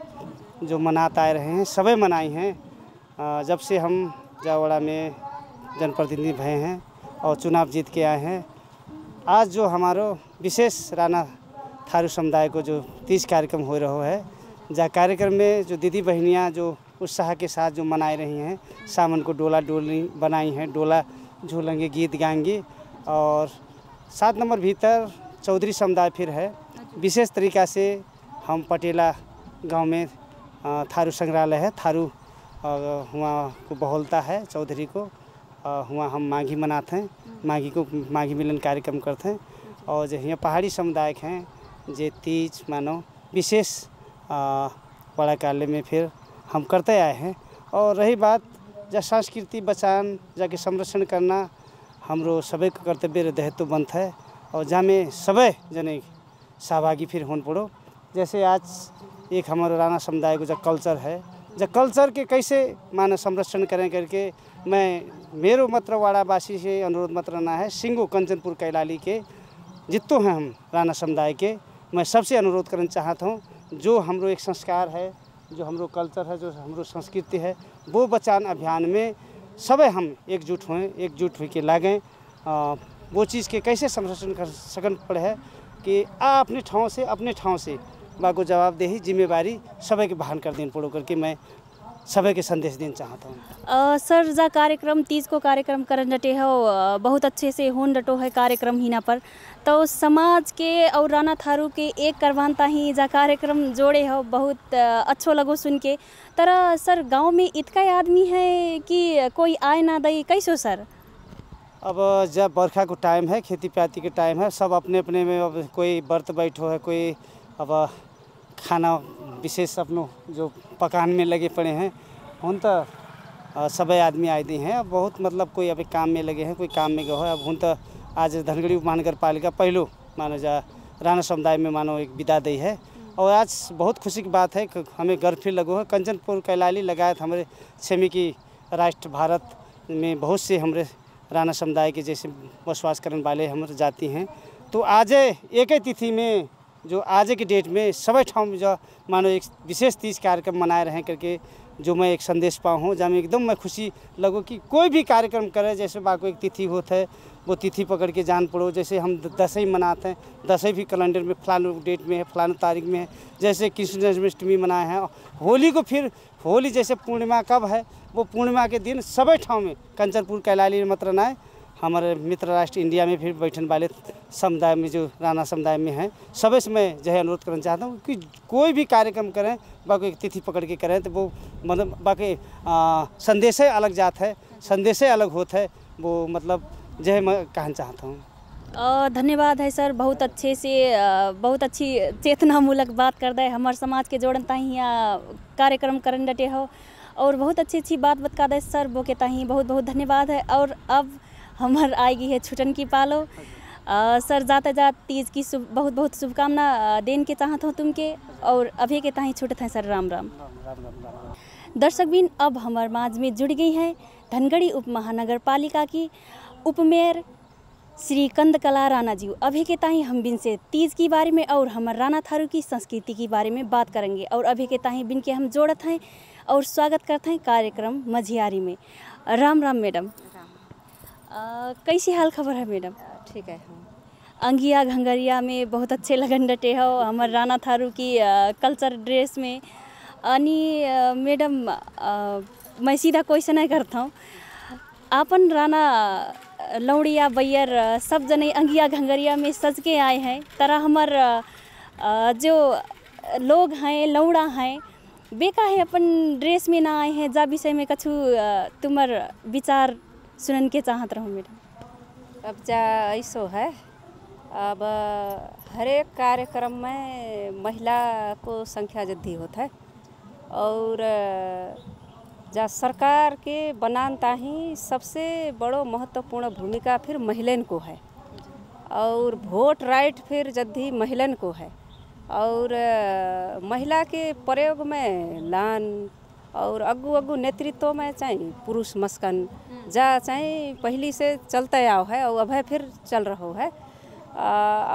जो मनाते आए रहे हैं, सभी मनाई हैं। जब से हम जावड़ा में जनप्रतिनिधि भए हैं और चुनाव जीत के आए हैं, आज जो हमारो विशेष राणा थारू समुदाय को जो तीज कार्यक्रम हो रहा है, जा कार्यक्रम में जो दीदी बहनियाँ जो उत्साह के साथ जो मनाए रही हैं, सावन को डोला डोली बनाई हैं, डोला झूलेंगे, गीत गाएंगे। और 7 नंबर भीतर चौधरी समुदाय फिर है, विशेष तरीका से हम पटेला गांव में थारू संग्रहालय है, थारू वहाँ को बहुलता है चौधरी को, वहाँ हम माघी मनाते हैं, माघी मिलन कार्यक्रम करते हैं। और जो यहाँ पहाड़ी समुदाय हैं जे तीज मानो विशेष बड़ा कार्य में फिर हम करते आए हैं। और रही बात जा संस्कृति बचान जाके संरक्षण करना हमरो सभी का कर्तव्य दायित्व बनता है और जामे सभी जने सहभागी फिर होन पड़ो। जैसे आज एक हमारे राणा समुदाय को जो कल्चर है, जो कल्चर के कैसे मानो संरक्षण करें करके मैं मेरो मात्र वाड़ावासी से अनुरोध मात्र ना है, सिंगो कंचनपुर कैलाली के जितो हैं हम राणा समुदाय के, मैं सबसे अनुरोध करना चाहता हूँ जो हमरो एक संस्कार है, जो हमरो कल्चर है, जो हमरो संस्कृति है, वो बचान अभियान में सब हम एकजुट हुए, एकजुट होकर लागें। वो चीज़ के कैसे संरक्षण कर सकन पड़े है कि अपने ठाव से बाको जवाबदेही जिम्मेवारी सभी के बहन कर देन पड़ो करके मैं सभी के संदेश देना चाहता हूँ। सर जा कार्यक्रम तीज को कार्यक्रम करन डटे हो, बहुत अच्छे से होन डटो है कार्यक्रम हिना पर, तो समाज के और राणा थारू के एक करवानता ही जा कार्यक्रम जोड़े हो, बहुत अच्छो लगो सुन के। तरह सर गांव में इतना आदमी है कि कोई आए ना दई, कैसो सर? अब जब बरखा को टाइम है, खेती पाती के टाइम है, सब अपने अपने में, अब कोई व्रत बैठो है, कोई अब खाना विशेष अपनों जो पकान में लगे पड़े हैं, उन तो सभी आदमी आए हैं। अब बहुत मतलब कोई अभी काम में लगे हैं, कोई काम में गए हो। अब उन तो आज धनगढ़ी महानगर पालिका पहलो मानो जा राणा समुदाय में मानो एक विदा दी है। और आज बहुत खुशी की बात है कि हमें गर्व फिर लगो है, कंचनपुर कैलाली लगायत हमारे छिमेकी राष्ट्र भारत में बहुत से हमारे राणा समुदाय के जैसे बसवास करने वाले हमारे जाति हैं। तो आज एक ही तिथि में जो आज के डेट में सभी ठाव में जो मानो एक विशेष तीज कार्यक्रम मनाए रहे करके जो मैं एक संदेश पाऊँ हूँ, जहाँ में एकदम मैं खुशी लगो कि कोई भी कार्यक्रम करे, जैसे बाको एक तिथि होता है वो तिथि पकड़ के जान पड़ो। जैसे हम दशई मनाते हैं, दशई भी कैलेंडर में फलानु डेट में है, फलानु तारीख में है। जैसे कृष्ण जन्माष्टमी मनाए हैं, होली को फिर होली जैसे पूर्णिमा कब है, वो पूर्णिमा के दिन सभी ठाव में कंचनपुर कैलाली में मात्र ना हमारे मित्र राष्ट्र इंडिया में फिर बैठने वाले समुदाय में जो राणा समुदाय में हैं, सभी से मैं जो है अनुरोध करना चाहता हूँ कि कोई भी कार्यक्रम करें बाकी एक तिथि पकड़ के करें, तो वो मतलब बाकी संदेश अलग जात है, संदेश अलग होता है, वो मतलब जो है मैं कहना चाहता हूँ। धन्यवाद है सर, बहुत अच्छे से बहुत अच्छी चेतनामूलक बात कर दे, हमारे समाज के जोड़न ताही यहाँ कार्यक्रम करन डटे हो और बहुत अच्छी बात बता दे सर, वो के ताही बहुत बहुत धन्यवाद है। और अब हमार आएगी है छुटन की पालो। सर जाते जात तीज की बहुत बहुत शुभकामना देन के चाहत हूँ तुमके, और अभी के ताही छूटत हैं सर, राम राम। दर्शक बिन अब हमार माज में जुड़ गई है धनगढ़ी उप महानगर पालिका की उपमेयर श्री कंदकला राणा जी। अभी के ताही हम बिन से तीज के बारे में और हमार राणा थारू की संस्कृति के बारे में बात करेंगे। और अभी के ताही बिन के हम जोड़त हैं और स्वागत करते हैं कार्यक्रम मझियारी में। राम राम मैडम, कैसी हाल खबर है मैडम? ठीक है। अंगिया घंगरिया में बहुत अच्छे लगन डटे हो हमार राणा थारू की कल्चर ड्रेस में। अनि मैडम मैं सीधा क्वेश्चन नहीं करता हूँ, आपन राणा लौड़िया बैयर सब जने अंगिया घंगरिया में सज के आए हैं, तरह हमार जो लोग हैं लौड़ा हैं बेका है अपन ड्रेस में ना आए हैं, जा विषय में कछु तुम्हार विचार सुनन के चाहत रहूँ मैडम। अब जा ऐसो है, अब हर एक कार्यक्रम में महिला को संख्या वृद्धि होता है और जा सरकार के बनानता ही सबसे बड़ो महत्वपूर्ण भूमिका फिर महिलन को है और वोट राइट फिर जद्दी महिलन को है। और महिला के प्रयोग में लान और अगु नेतृत्व में चाहिए पुरुष मस्कन जा चाहिए पहली से चलते आओ है और अब फिर चल रहा है।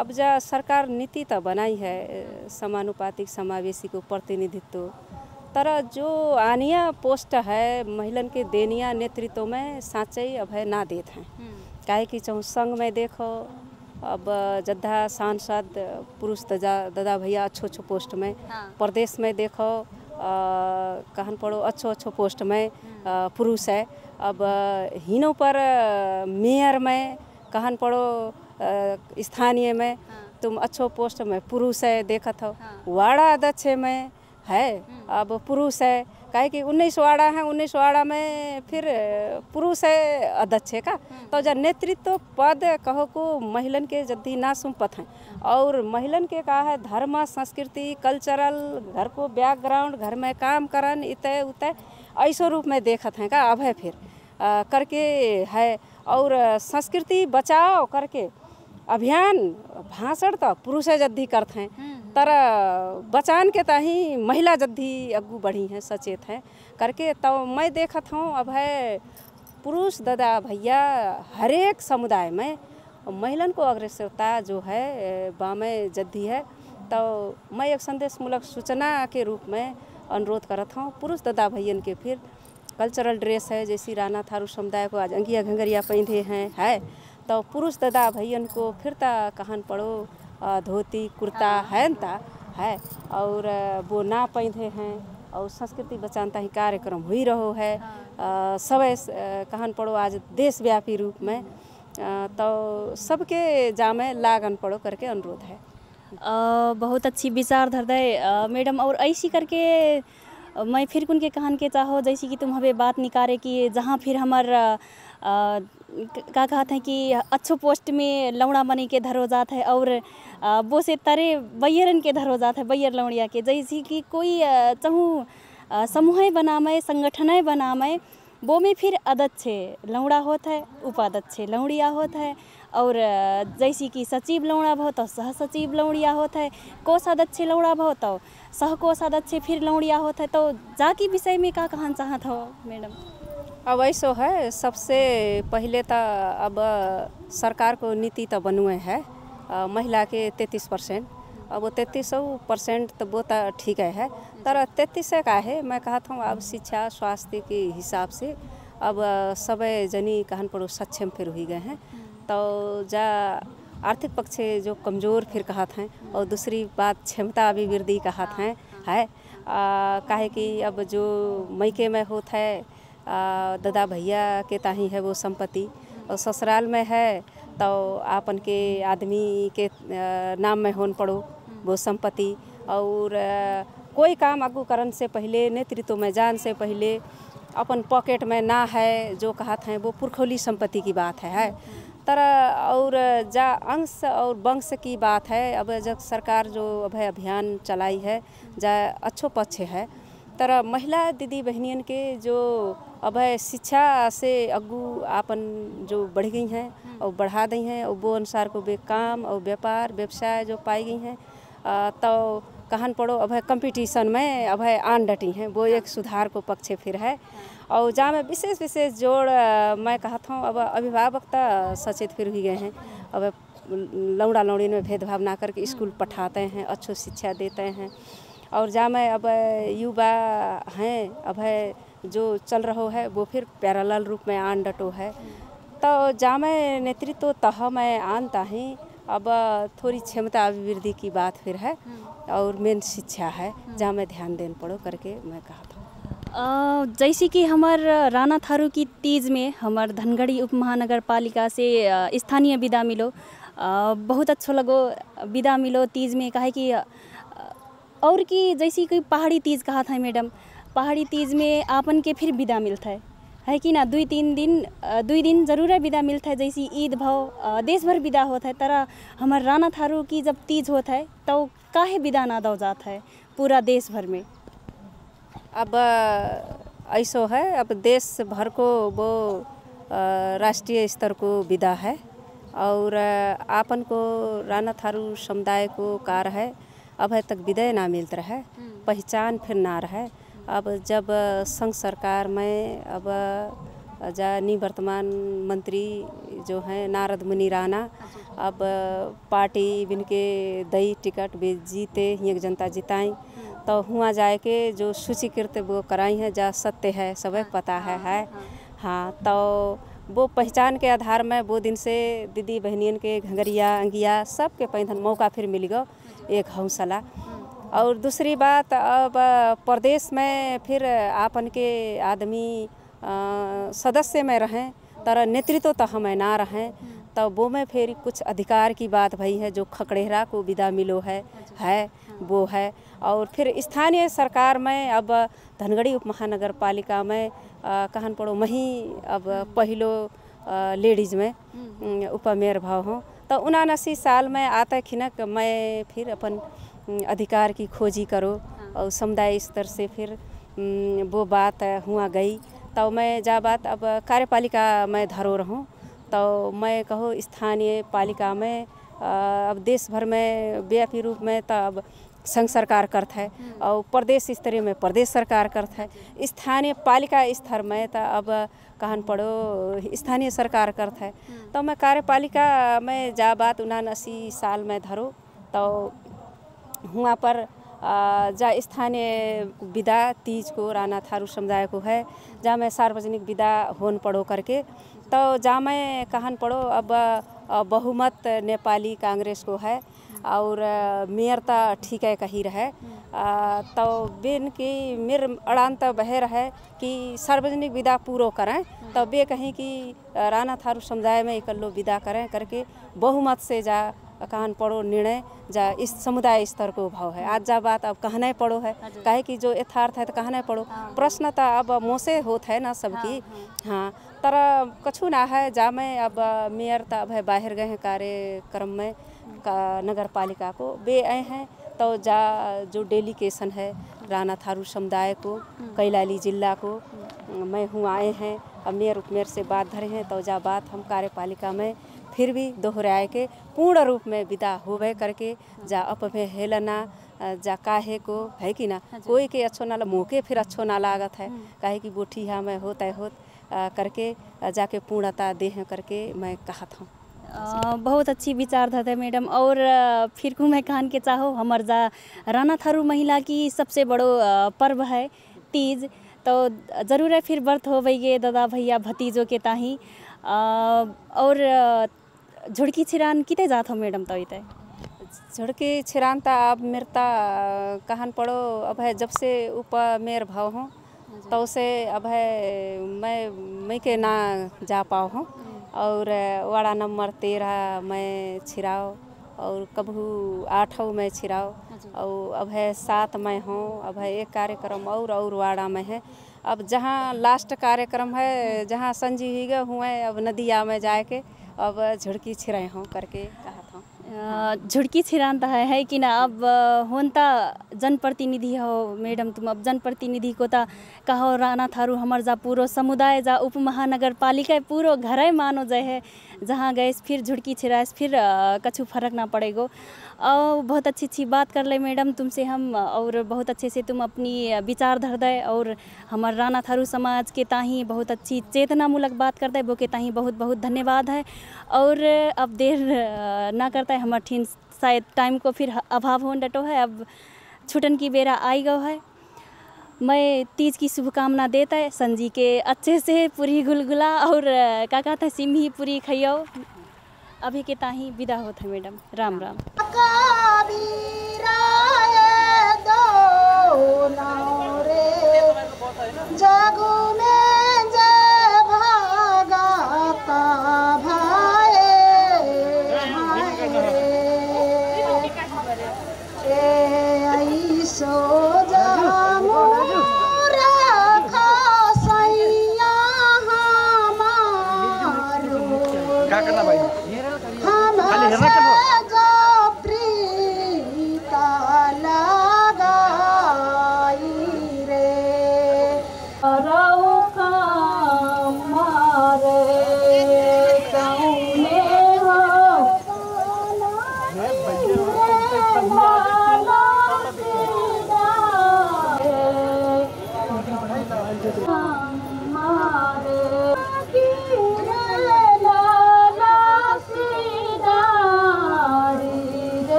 अब जा सरकार नीति तो बनाई है समानुपातिक समावेशी को प्रतिनिधित्व, तरह जो आनिया पोस्ट है महिलन के देनिया नेतृत्व में साँचे अब है ना देते हैं। काहे कि चाहे संघ में देखो अब जद्दा सांसद पुरुष दादा भैया अच्छो पोस्ट में, प्रदेश में देखो कहन पड़ो अच्छो पोस्ट में पुरुष है। अब हिनों पर मेयर में कहन पड़ो स्थानीय में तुम अच्छो पोस्ट में पुरुष है देखत हो, वाड़ा अध्यक्ष में है अब पुरुष है, काहे कि 19 वाड़ा है, 19 वाड़ा में फिर पुरुष है अध्यक्ष का। तो जब नेतृत्व पद कहो को महिलन के जल्दी ना सुनपत हैं, और महिलन के का है धर्म संस्कृति कल्चरल घर को बैकग्राउंड घर में काम करन इतने उतने ऐसो रूप में देखत हैं का अब है फिर करके है। और संस्कृति बचाओ करके अभियान भाषण तो पुरुष जद्दी करते हैं, तर बचान के ताही महिला जद्दी अग्गू बढ़ी हैं सचेत हैं करके। तो मैं देखत हूँ अब है पुरुष दादा भैया हर एक समुदाय में महिलन को अग्रसरता जो है बामे जद्दी है। तो मैं एक संदेश मूलक सूचना के रूप में अनुरोध करत हूँ पुरुष दादा भैयन के फिर कल्चरल ड्रेस है, जैसी राणा थारू समुदाय को आज अंगिया घंगरिया पहने हैं है, तो पुरुष दादा भैयन को फिर ता कहन पड़ो धोती कुर्ता है न ता है, और वो ना पहने हैं और संस्कृति बचानता ही कार्यक्रम हुई रहो है सब कहन पड़ो आज देशव्यापी रूप में। तो सबके जामे लागन पड़ो करके अनुरोध है। बहुत अच्छी विचार धरदय मैडम। और ऐसी करके मैं फिर उनके कहन के चाहो जैसे कि तुम हमें बात निकाले कि जहाँ फिर हमार का कहते हैं कि अच्छो पोस्ट में लौड़ा बनी के धरो जात है, और वो से तरे बैरन के धरो जात है बैर लौड़िया के, जैसे कि कोई चाहूँ समूह बनामे संगठन बनामे वो में फिर अध्यक्ष लौड़ा होता है, उपाध्यक्ष लौड़िया होता है, और जैसे कि सचिव लौड़ा भाव तो सह सचिव लौड़िया होता है, कोषाध्यक्ष लौड़ा भाव तो सह कोषाध्यक्ष फिर लौड़िया होता है। तो जाकी विषय में का कहना चाहत हो मैडम? अब ऐसो है सबसे पहले तो अब सरकार को नीति तो बनुए है महिला के 33%, अब वो 33% तो वो तो ठीक है, तर 33 का है मैं कहता हूँ अब शिक्षा स्वास्थ्य के हिसाब से अब सब जनी कहन पड़ो सक्षम फिर हुई गए हैं। तो जा आर्थिक पक्ष से जो कमज़ोर फिर कहत हैं, और दूसरी बात क्षमता अभिवृद्धि कहत हैं है काहे कि अब जो मैके में होता है दादा भैया के ताही है वो संपत्ति, और ससुराल में है तो आपन के आदमी के नाम में होन पड़ो वो संपत्ति। और कोई काम आगू करन से पहले नेतृत्व में जान से पहले अपन पॉकेट में ना है जो कहत हैं वो पुरखौली संपत्ति की बात है तरह। और जा अंश और वंश की बात है, अब जब सरकार जो अब है अभियान चलाई है जा अच्छो पक्ष है, तरह महिला दीदी बहनियन के जो अब है शिक्षा से अग्गू आपन जो बढ़ गई हैं और बढ़ा दी हैं, और वो अनुसार को वे काम और व्यापार व्यवसाय जो पाई गई हैं तो कहन पड़ो अब है कंपटीशन में अब है आन डटी हैं, वो एक सुधार को पक्ष फिर है। और जहाँ में विशेष जोड़ मैं कहता हूँ अब अभिभावक तो सचेत फिर भी गए हैं, अब लौड़ा लौड़ी में भेदभाव ना करके स्कूल पढ़ाते हैं, अच्छो शिक्षा देते हैं। और जहाँ में अब युवा हैं अब है जो चल रहा है वो फिर पैरेलल रूप में आन डटो है। तो जहाँ में नेतृत्व तह में आनता ही अब थोड़ी क्षमता अभिवृद्धि की बात फिर है, और मेन शिक्षा है जहाँ में ध्यान देन पड़ो करके मैं कहता हूँ। जैसे कि हमार राणा थारू की तीज में हमार धनगढ़ी उप महानगर पालिका से स्थानीय विदा मिलो, बहुत अच्छा लगो विदा मिलो तीज में, काहे कि और कि जैसे कि पहाड़ी तीज कहा था मैडम, पहाड़ी तीज में आपन के फिर विदा मिलता है कि ना, 2 दिन ज़रूर विदा मिलता है। जैसे ईद भाव देश भर विदा होता है, तरह हमारे राणा थारू की जब तीज होता है तो काहे विदा ना दो जाता है पूरा देश भर में। अब ऐसो है अब देश भर को वो राष्ट्रीय स्तर को विदा है, और आपन को राणा थारू समुदाय को कार है अब है तक विदाई ना मिलता है, पहचान फिर ना रहे। अब जब संघ सरकार में अब जा निवर्तमान मंत्री जो हैं नारद मुनि राणा अब पार्टी बिनके दई टिकट भी जीते ही जनता जिताई, तो हुआ जाए के जो सूचीकृत वो कराई है जा सत्य है सबक पता है हाँ। तो वो पहचान के आधार में वो दिन से दीदी बहनियन के घंगरिया अंगिया सब के पैंधन मौका फिर मिल गो एक हौसला। और दूसरी बात अब प्रदेश में फिर आपन के आदमी सदस्य में रहें तरह नेतृत्व तो हमें ना रहें, तो वो में फिर कुछ अधिकार की बात भई है, जो खकड़ेहरा को विदा मिलो है वो है। और फिर स्थानीय सरकार में अब धनगढ़ी उप महानगर पालिका में कहन पड़ो मही अब पहलो लेडीज़ में उपमेयर भाव हूँ। तो 79 साल में आता खिनक मैं फिर अपन अधिकार की खोजी करो और समुदाय स्तर से फिर वो बात हुआ गई। तो मैं जा बात अब कार्यपालिका में धरो रहूँ, तो मैं कहो स्थानीय पालिका में अब देश भर में व्यापी रूप में तो अब संघ सरकार करता है और प्रदेश स्तरीय में प्रदेश सरकार करता है। स्थानीय पालिका स्तर में तो अब कहन पड़ो स्थानीय सरकार करता है। तो मैं कार्यपालिका में जा बात 79 साल में धरो, तो वहाँ पर जा स्थानीय विदा तीज को राणा थारू समुदाय को है, जहाँ मैं सार्वजनिक विदा होन पड़ो करके। तो जहाँ मैं कहन पड़ो अब बहुमत नेपाली कांग्रेस को है और मेयर तो ठीक है कही रहे। तो बिन की मेर अड़ान तो बह रहे कि सार्वजनिक विदा पूरो करें, तो बे कहीं कि राणा थारू समुदाय में इकल्लो विदा करें करके बहुमत से जा कहन पड़ो निर्णय जा इस समुदाय स्तर को भाव है। आज जा बात अब कहने पड़ो है, काहे कि जो यथार्थ है तो कहने पड़ो। प्रश्न तो अब मोसे होत है ना सबकी। हाँ तर कछु ना है, जा मैं अब मेयर तो अब है बाहर गए हैं कार्यक्रम में नगर पालिका को बे आए हैं। तो जा जो डेलीगेशन है राणा थारू समुदाय को कैलाली जिला को मैं हूँ आए हैं, अब मेयर उपमेयर से बात धरे हैं। तो जा बात हम कार्यपालिका में फिर भी दोहराए के पूर्ण रूप में विदा होवे करके जा अप में हेलना जा काहे को है कि ना कोई के अच्छो ना मौके फिर अच्छो ना लागत है, काहे कि बोठी हाँ मैं होता है होत करके जाके पूर्णता दे हैं करके मैं कहत हूँ। बहुत अच्छी विचारधारा है मैडम। और फिर को मैं कहन के चाहो हमार जा राणा थारू महिला की सबसे बड़ो पर्व है तीज, तो ज़रूर है फिर व्रत हो गए दादा भैया भतीजों के ताही। और झुड़की छिरान किते जात हो मैडम? तो इते झुड़की छिरान ता अब मेरता कहन पड़ो अब है जब से उपमेयर भाव हूँ तो उसे अब है मैं के ना जा पाओ हूँ। और वाड़ा नंबर 13 में छिराओ और कभू 8 में छिराओ और अब है 7 में हूँ। अब है एक कार्यक्रम और वाड़ा में है। अब जहाँ लास्ट कार्यक्रम है जहाँ संजीव हुए अब नदिया में जाके अब झुड़की छिराए हूँ करके कहा था। झुड़की छिरानता है कि ना अब होनता जनप्रतिनिधि हो मैडम, तुम अब जनप्रतिनिधि को ता कहो राणा थारू हमार जा पूरो समुदाय जा उप महानगर पालिका पूरो घर मानो जाए है, जहाँ गए फिर झुड़की छिराए फिर कछु फर्क ना पड़ेगो। और बहुत अच्छी बात कर ले मैडम तुमसे हम, और बहुत अच्छे से तुम अपनी विचार धर दे और हमार राणा थारू समाज के ताही बहुत अच्छी चेतनामूलक बात कर दे, वो के ताही बहुत बहुत धन्यवाद है। और अब देर ना करता है हमार ठीन शायद टाइम को फिर अभाव हो डटो है, अब छुटन की बेरा आई गो है। मैं तीज की शुभकामना देता है संजी के अच्छे से पूरी गुलगुला और क्या कहता है सिमही पूरी खइयो। अभी के ताही विदा होता है मैडम, राम राम।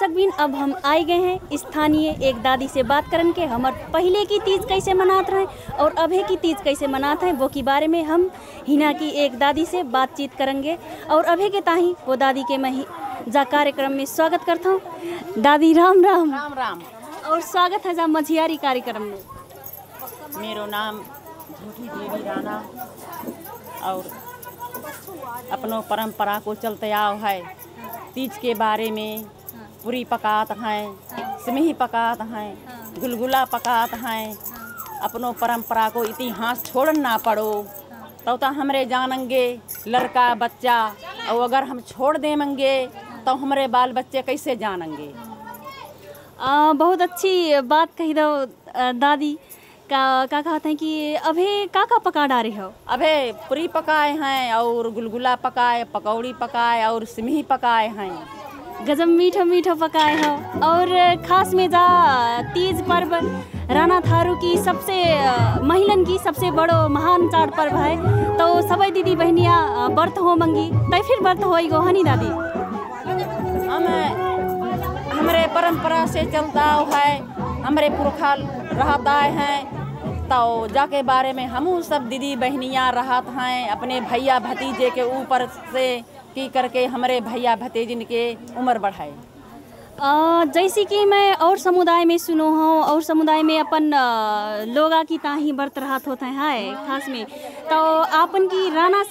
दर्शक बिन अब हम आए गए हैं स्थानीय एक दादी से बात करन के हमार पहले की तीज कैसे मनात रहे और अभी की तीज कैसे मनाते हैं वो के बारे में हम हिना की एक दादी से बातचीत करेंगे। और अभी के ताही वो दादी के मैं जा कार्यक्रम में स्वागत करता हूँ। दादी राम राम। राम राम। और स्वागत है जा मझियारी कार्यक्रम में। मेरो नाम झूठी देवी राणा और अपनों परंपरा को चलते आओ है। तीज के बारे में पूरी पकात हैं, सिमही पकात हैं, गुलगुला पकात हैं। अपनों परंपरा को इतिहास छोड़ना ना पड़ो तो हमरे जानेंगे लड़का बच्चा, और अगर हम छोड़ देंगे तो हमारे बाल बच्चे कैसे जानेंगे। बहुत अच्छी बात कही दो दादी। का कहते हैं कि अभी का पका डाले हो? अबे पूरी पकाए हैं और गुलगुला पकाए, पकौड़ी पकाए और सिमही पकाए हैं। गजब मीठो मीठो पकाए हो। और खास में जा तीज पर्व राणा थारू की सबसे महिलन की सबसे बड़ो महान चाड़ पर्व है। तो सभी दीदी बहनिया व्रत हो मंगी तय फिर व्रत हो गो हनी दादी? हमारे परंपरा से चलता है, हमारे पुरखा रहता है। तो जाके बारे में हम सब दीदी बहनियाँ रहत हैं अपने भैया भतीजे के ऊपर से की करके हमारे भैया भतीजिन के उम्र बढ़ाए। जैसे कि मैं और समुदाय में सुनो हूँ और समुदाय में अपन लोगा की ताही व्रत रहत होते हैं खास में। तो आपन की राणा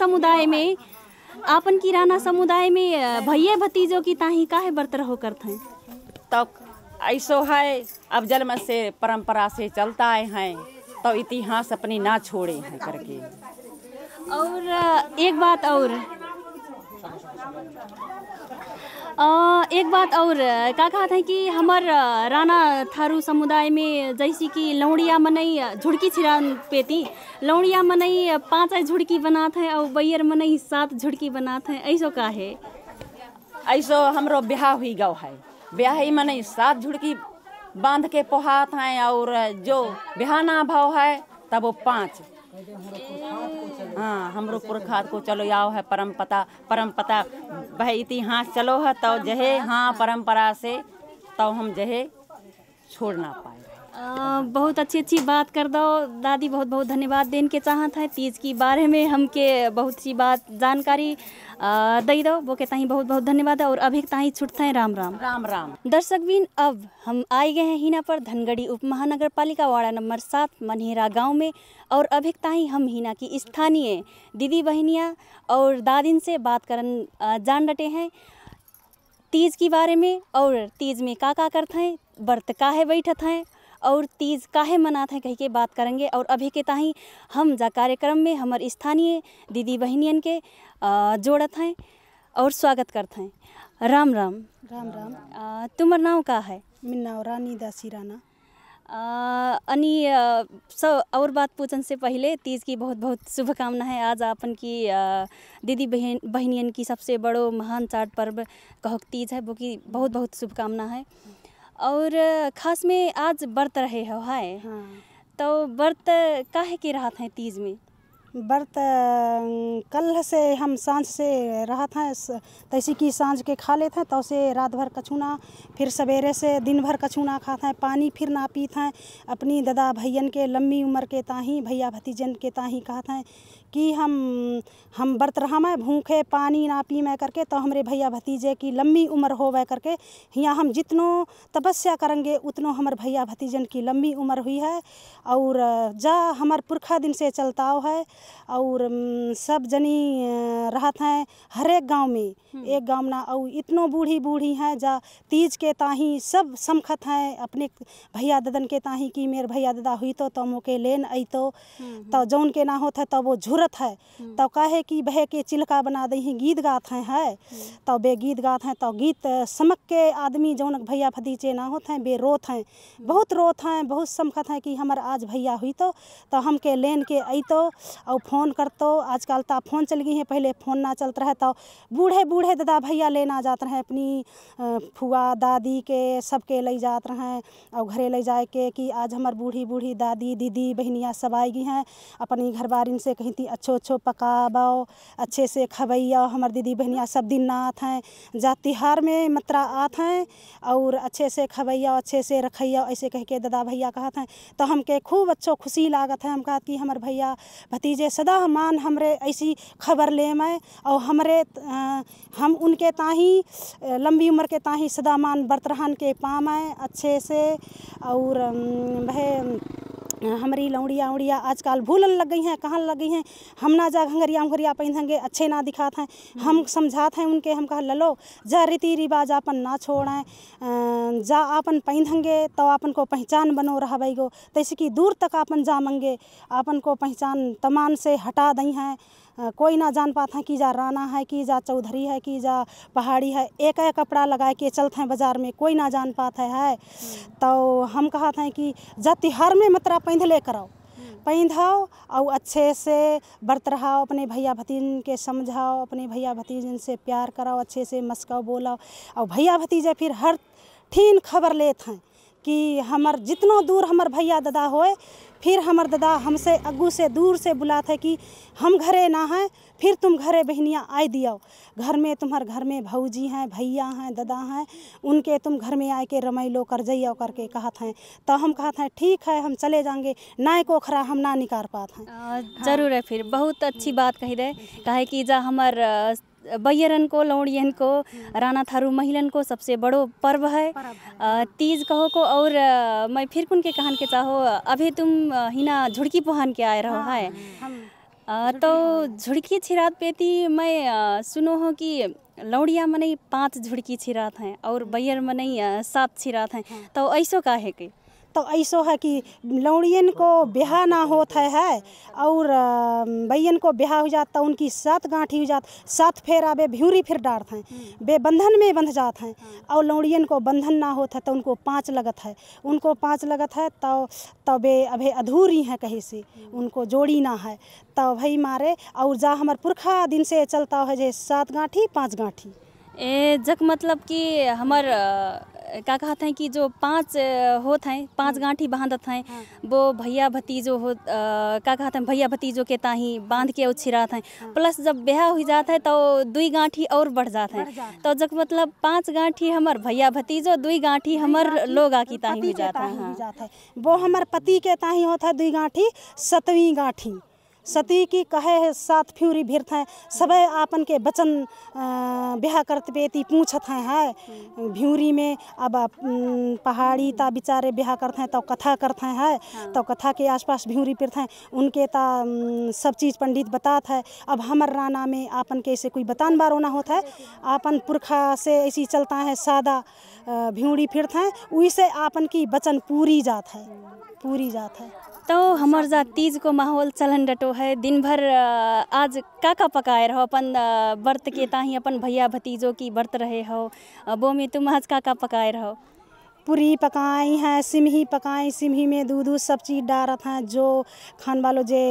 समुदाय में भैया भतीजों की ताही काहे व्रत रहो करते हैं? तो ऐसो है अब जन्म से परंपरा से चलता आए हैं तो इतिहास अपनी ना छोड़े हैं करके। और एक बात और का कहते हैं कि हमार राणा थारू समुदाय में जैसे कि लौड़िया मनई झुड़की छिरान पेती, लौड़िया मनई 5 झुड़की बनाते हैं और बैयर मनई 7 झुड़की बनाते हैं। ऐसो का है? ऐसो हमरो ब्याह हुई गौ है। ब्याह ही मनई 7 झुड़की बांध के पोहात हैं और जो ब्याह ना भाव है तब वो 5। हाँ, हमरो पुरखात को चलो आओ है परम्परा वह इतिहास चलो है तो जहे हाँ परंपरा से तो हम जहे छोड़ ना पाए। बहुत अच्छी बात कर दो दादी। बहुत बहुत धन्यवाद देन के चाहत है। तीज की बारे में हमके बहुत सी बात जानकारी दे दो वो के ताही बहुत बहुत धन्यवाद है। और अभी ताही छुटते हैं। राम राम। राम राम। दर्शक बिन अब हम आए गए हैं हिना पर धनगढ़ी उप महानगर पालिका वार्ड नंबर 7 मनहेरा गांव में। और अभी ताही हम हिना की स्थानीय दीदी बहनियाँ और दादिन से बात करन जान डटे हैं तीज की बारे में। और तीज में का करते हैं, व्रत काहे बैठत हैं और तीज काहे मनाते हैं कही के बात करेंगे। और अभी के ताही हम जा कार्यक्रम में हमारे स्थानीय दीदी बहनियन के जोड़त हैं और स्वागत करते हैं। राम राम। राम राम। तुम्हार नाम का है? मिन्ना रानी दासी राणा। सब और बात पूछन से पहले तीज की बहुत बहुत शुभकामना है। आज अपन की दीदी बहनियन की सबसे बड़ो महान चाड़ पर्व कहो तीज है वो की बहुत बहुत शुभकामना है। और खास में आज व्रत रहे हो है। हाँ। तो व्रत काहे के रहत हैं तीज में? व्रत कल से हम सांझ से रहत हैं तैसी की सांझ के खा लेते हैं तो से रात भर कछुना, फिर सवेरे से दिन भर कछुना खाते हैं, पानी फिर ना पीते हैं। अपनी दादा भैयन के लंबी उम्र के ताही भैया भतीजन के ताही कहते हैं कि हम व्रत रहा मैं भूखे पानी ना पी मैं करके तो हमारे भैया भतीजे की लंबी उम्र हो वह करके यहाँ हम जितनो तपस्या करेंगे उतनो हमारे भैया भतीजन की लंबी उम्र हुई है। और जा हमार पुरखा दिन से चलता है। और सब जनी रहत हैं हर एक गाँव में, एक गाँव ना और इतनो बूढ़ी हैं जा तीज के ताही सब समखत हैं अपने भैया ददन के ताही की मेरे भैया दादा हुई तो मोके लेन आई तो जौन के ना होता है तो वो झुरत है तो काहे कि बह के चिल्का बना दही गीत गात हैं है तो बे गीत गात हैं तो गीत समक के आदमी जौन भैया भतीजे ना होते हैं बे रोत हैं, बहुत रोत हैं, बहुत समखत हैं कि हमार आज भैया हुई तो हमके लेन के आई तो और और फ़ोन करतो। आजकल तो फ़ोन चल गई है, पहले फ़ोन ना चलता रहे तो बूढ़े बूढ़े दादा भैया लेना जाते रहे अपनी फुआ दादी के सबके ले जाते रहे और घरे ले जाए के कि आज हमार बूढ़ी बूढ़ी दादी दीदी बहनियाँ सब आएगी हैं अपनी घर बारिन से कहीं थी अच्छो पकाबो अच्छे से खबैया। हमार दीदी बहनियाँ सब दिन ना आते हैं, जा तिहार में मात्रा आते हैं और अच्छे से खबैया अच्छे से रखैया ऐसे कह के दादा भैया कहते हैं। तो हमके खूब अच्छो खुशी लागत है। हम कहते कि हमारे भैया भतीजे सदा मान हमरे ऐसी खबर ले मैं और हमरे हम उनके ताही लंबी उम्र के ताही सदा मान व्रत रहन के पामें अच्छे से। और वह हमारी लौड़िया उड़िया आजकल भूलन लग गई हैं, कहाँ लग गई हैं। हम ना जा घंगरिया उंगरिया पहनेंगे अच्छे ना दिखाते हैं। हम समझाते हैं उनके, हम कहा ललो जा रीति रिवाज अपन ना छोड़ें, जा अपन पहनेंगे तो अपन को पहचान बनो रहा गो। तैसे कि दूर तक अपन जा मंगे अपन को पहचान तमान से हटा दी हैं। कोई ना जान पाता है कि जा राना है कि जा चौधरी है कि जा पहाड़ी है। एक कपड़ा लगा के चलते हैं बाज़ार में, कोई ना जान पाता है। तो हम कहते हैं कि जा तिहार में मतरा पहनले कराओ, पहनाओ और अच्छे से व्रत रहाओ, अपने भैया भतीजन के समझाओ, अपने भैया भतीजन से प्यार कराओ, अच्छे से मस्काओ बोलाओ। और भैया भतीजे फिर हर ठीन खबर लेते हैं कि हमार जितनो दूर हमार भैया दादा होए फिर हमार दादा हमसे अग्गू से दूर से बुलाते हैं कि हम घरे ना हैं फिर तुम घरे बहनियाँ आए दियो। घर में तुम्हारे घर में भौजी हैं भैया हैं दादा हैं उनके तुम घर में आए के रमैलो कर जाइयो करके कहते हैं। तो हम कहते हैं ठीक है हम चले जाएंगे, नाय को खरा हम ना निकाल पाते हैं। जरूर है। फिर बहुत अच्छी बात कही दे काहे कि जा हमार बैयरन को लौड़ियन को राना थारू महिलन को सबसे बड़ो पर्व है तीज कहो को। और मैं फिर कुन के कहन के चाहो अभी तुम हिना झुड़की पहन के आए रहो है तो झुड़की छिरात पेती मैं सुनो हो कि लौड़िया मने 5 झुड़की छिरात हैं और बैयर मने 7 छिरात हैं। तो ऐसो का है कि तो ऐसो है कि लौड़ियन को ब्याह ना होता है और बैयन को ब्याह हो जाता उनकी 7 गांठी हो जात 7 फेर आबे भ्यूरी फिर डारते हैं बे बंधन में बंध जाते हैं। और लौड़ियन को बंधन ना होता है तो उनको 5 लगत है, उनको 5 लगत है तो बे अभी अधूरी हैं कहीं से उनको जोड़ी ना है। तो भाई मारे और जा हमार पुरखा दिन से चलता है जे 7 गांठी 5 गांठी ए जक मतलब कि हमार क्या कहते हैं कि जो 5 होते हैं 5 गांठी बांधत हैं वो भैया भतीजो हो क्या कहते हैं भैया भतीजों के ताही बांध के उछिरात हैं। प्लस जब ब्याह हो जाता है तो 2 गांठी और बढ़ जाते हैं। तो जब मतलब 5 गांठी हमार भैया भतीजो 2 गांठी हमार लोग आकी ताही हो जाता है। वो हमार पति के ताही होता है 2 गांठी 7वीं गांठी सती की कहे 7 फ्यूरी भिरत हैं सब आपन के बचन ब्याह करते बेती पूछत हैं है भ्यूरी में। अब पहाड़ी ता बेचारे ब्याह करते हैं तो कथा करते हैं तो कथा के आसपास भ्यूरी फिरते हैं उनके ता सब चीज़ पंडित बताते हैं। अब हमर राना में आपन के ऐसे कोई बतान बार होना होता है आपन पुरखा से ऐसी चलता है सादा भ्यूरी फिरते हैं वैसे आपन की बचन पूरी जात है। तो हमार जा तीज को माहौल चलन डटो है दिन भर आज का पकाए रहो अपन व्रत के ताही अपन भैया भतीजों की व्रत रहे हो वो में तुम आज का पकाए रहो। पूरी पकाई हैं सिमही पकाई सिमही में दूध सब चीज़ डालत हैं जो खान वालों जे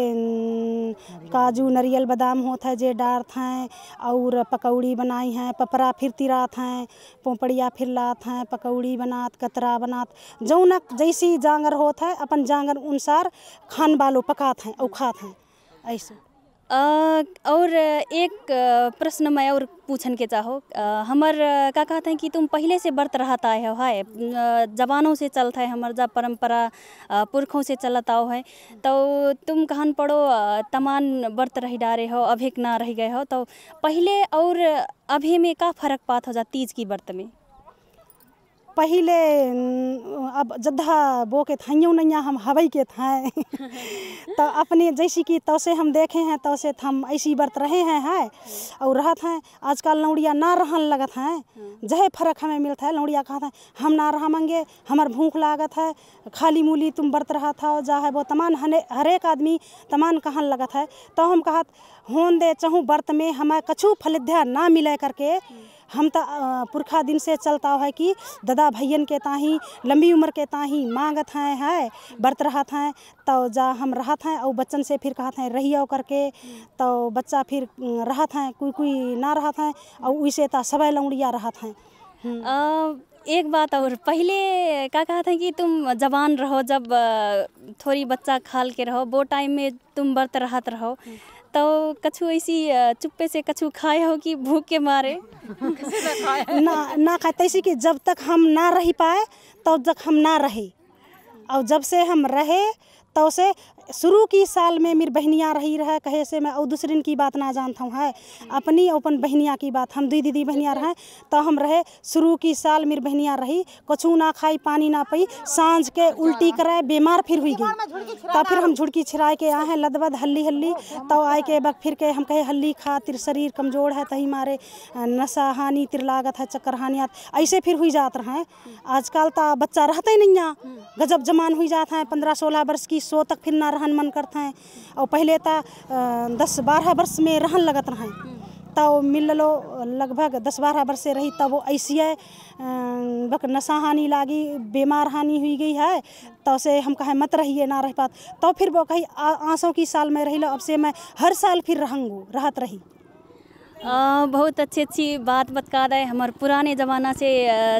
काजू नरियल बादाम होता है जे डालत हैं और पकौड़ी बनाई हैं पपरा फिर तिरात हैं पोपड़िया फिर लात हैं पकौड़ी बनात कतरा बनात जौनक जैसी जांगर होता है अपन जांगर अनुसार खान वालों पकात हैं और खात हैं ऐसे। और एक प्रश्न मैं और पूछन के चाहो हमार का कहते हैं कि तुम पहले से व्रत रहता है जवानों से चलता है हमार जा परंपरा पुरखों से चलता है तो तुम कहन पड़ो तमान व्रत रह डारे हो अभी ना रह गए हो तो पहले और अभी में का फर्क पात हो जा तीज की व्रत में। पहले अब जद्दा बो के थाइयों नैया हम हवई के थे तो अपने जैसी कि तो से हम देखे हैं तो से हम ऐसी व्रत रहे हैं और रहत हैं। आजकल लौड़िया ना रहन लगत हैं जहे फर्क हमें मिलता है। लौड़िया कहते हैं हम ना रहा मंगे हमार भूख लागत है खाली मूली तुम व्रत रहा था जा है वो तमान हर एक आदमी तमान कहन लगत है। तो हम कहत होन दे चाहूँ व्रत में हमें कछु फलिध्या ना मिले करके हम तो पुरखा दिन से चलता है कि दादा भैयन के ताही लंबी उम्र के ताही मांगत हैं है बरत रहत हैं तो जा हम रहत हैं और बच्चन से फिर कहत हैं रहियो करके तो बच्चा फिर रहत हैं कोई ना रहत हैं और वैसे तो सब लौड़िया रहत हैं। एक बात और, पहले क्या कहा था कि तुम जवान रहो जब थोड़ी बच्चा खाल के रहो वो टाइम में तुम व्रत रहत रहो तो कछु ऐसी चुप्पे से कछु खाए हो कि भूख के मारे? ना खाते ऐसी कि जब तक हम ना रह पाए तब तक हम ना रहे, और जब से हम रहे तो से शुरू की साल में मेरी बहनियाँ रही रहे कहे से मैं और दूसरी की बात ना जानता हूँ है अपनी अपन बहनियाँ की बात। हम दीदी बहनियाँ रहे तो हम रहे शुरू की साल मेरी बहनियाँ रही कछु ना खाई पानी ना पी सांझ के उल्टी करे बीमार फिर हुई गई तब फिर हम झुड़की छिराए के आए हैं लदबद हल्ली तो आए के बक फिर के हम कहे हल्ली खा तिर शरीर कमजोर है तही मारे नशा हानि तिर लागत है चक्कर हानियात ऐसे फिर हुई जात रहे। आजकल तो बच्चा रहते ही नहीं गजब जमान हुई जाता है 15-16 वर्ष की सो तक फिर ना रहन मन करते हैं और पहले तो 10-12 वर्ष में रहन लगत रहे तो मिल लो लगभग 10-12 वर्ष से रही तब वो ऐसी है बक नशा हानि लागी बीमार हानि हुई गई है तो से हम कहे मत रहिए ना रह पात तो फिर वो कही आंसों की साल में रही लो अब से मैं हर साल फिर रहूँगू रहत रही। बहुत अच्छी बात बता दे। हमार पुराने ज़माना से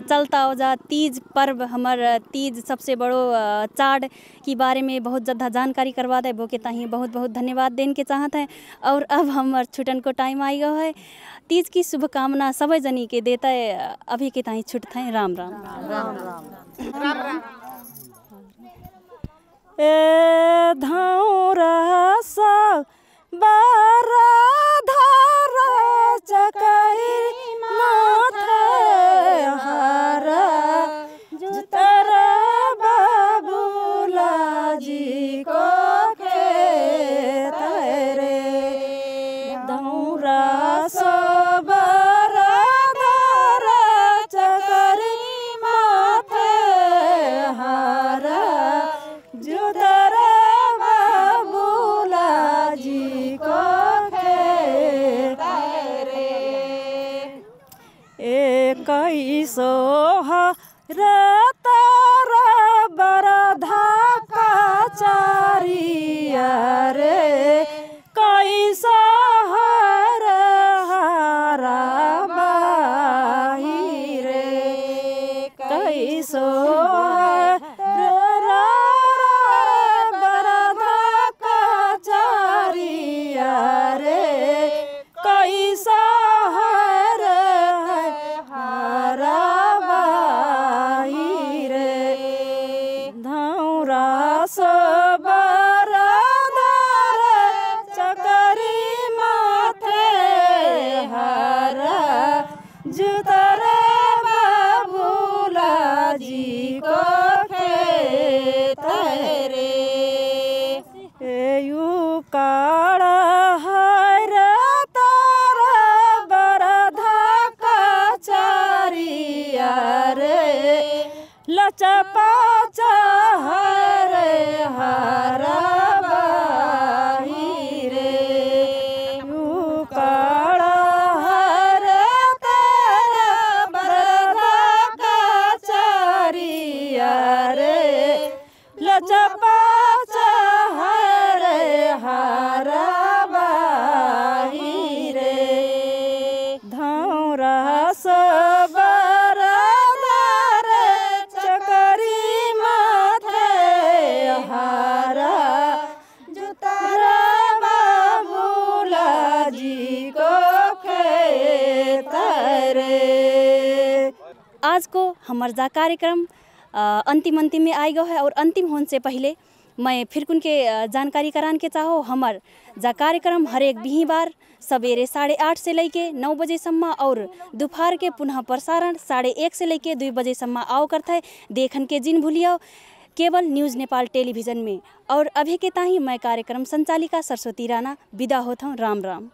चलता हो जा तीज पर्व हमार तीज सबसे बड़ो चाड़ की बारे में बहुत ज़्यादा जानकारी करवा दे वो के ताही बहुत बहुत धन्यवाद देने के चाहते हैं। और अब हमार छुटन को टाइम आई गया है। तीज की शुभकामना सभी जनी के देता है अभी के ताही छुटते हैं। राम राम राम राम राम राम। ए धौरा सा बारा धारा चकई माथे हारा जुतरा बाबूला जी को खेत रे धौरा सा बारा धारा चकई माथे हारा जुतरा बाबूला जी को कैसो तारा बरधा का चारिया रे कैसा हर हारा बाही रे कैसो बरधा का चारिया रे कैसा लचपाचा हरे हरा बाही रे यू काड़ा हरे तेरा बरदा का चारिया रे लचपाचा हरे हरा बाही रे धौरा सब आज को हमार जा कार्यक्रम अंतिम में आई गयो है। और अंतिम होने से पहले मैं फिर उनके जानकारी कराने के चाहो हमार जा कार्यक्रम हर एक बिहीवार सवेरे 8:30 से लेके 9 बजे सम्मा और दोपहर के पुनः प्रसारण 1:30 से लेके 2 बजे सम्मा आओ करता है। देखन के जिन भूलियो केवल न्यूज़ नेपाल टेलीविज़न में। और अभी के ताही मैं कार्यक्रम संचालिका सरस्वती राणा विदा होता हूँ। राम राम।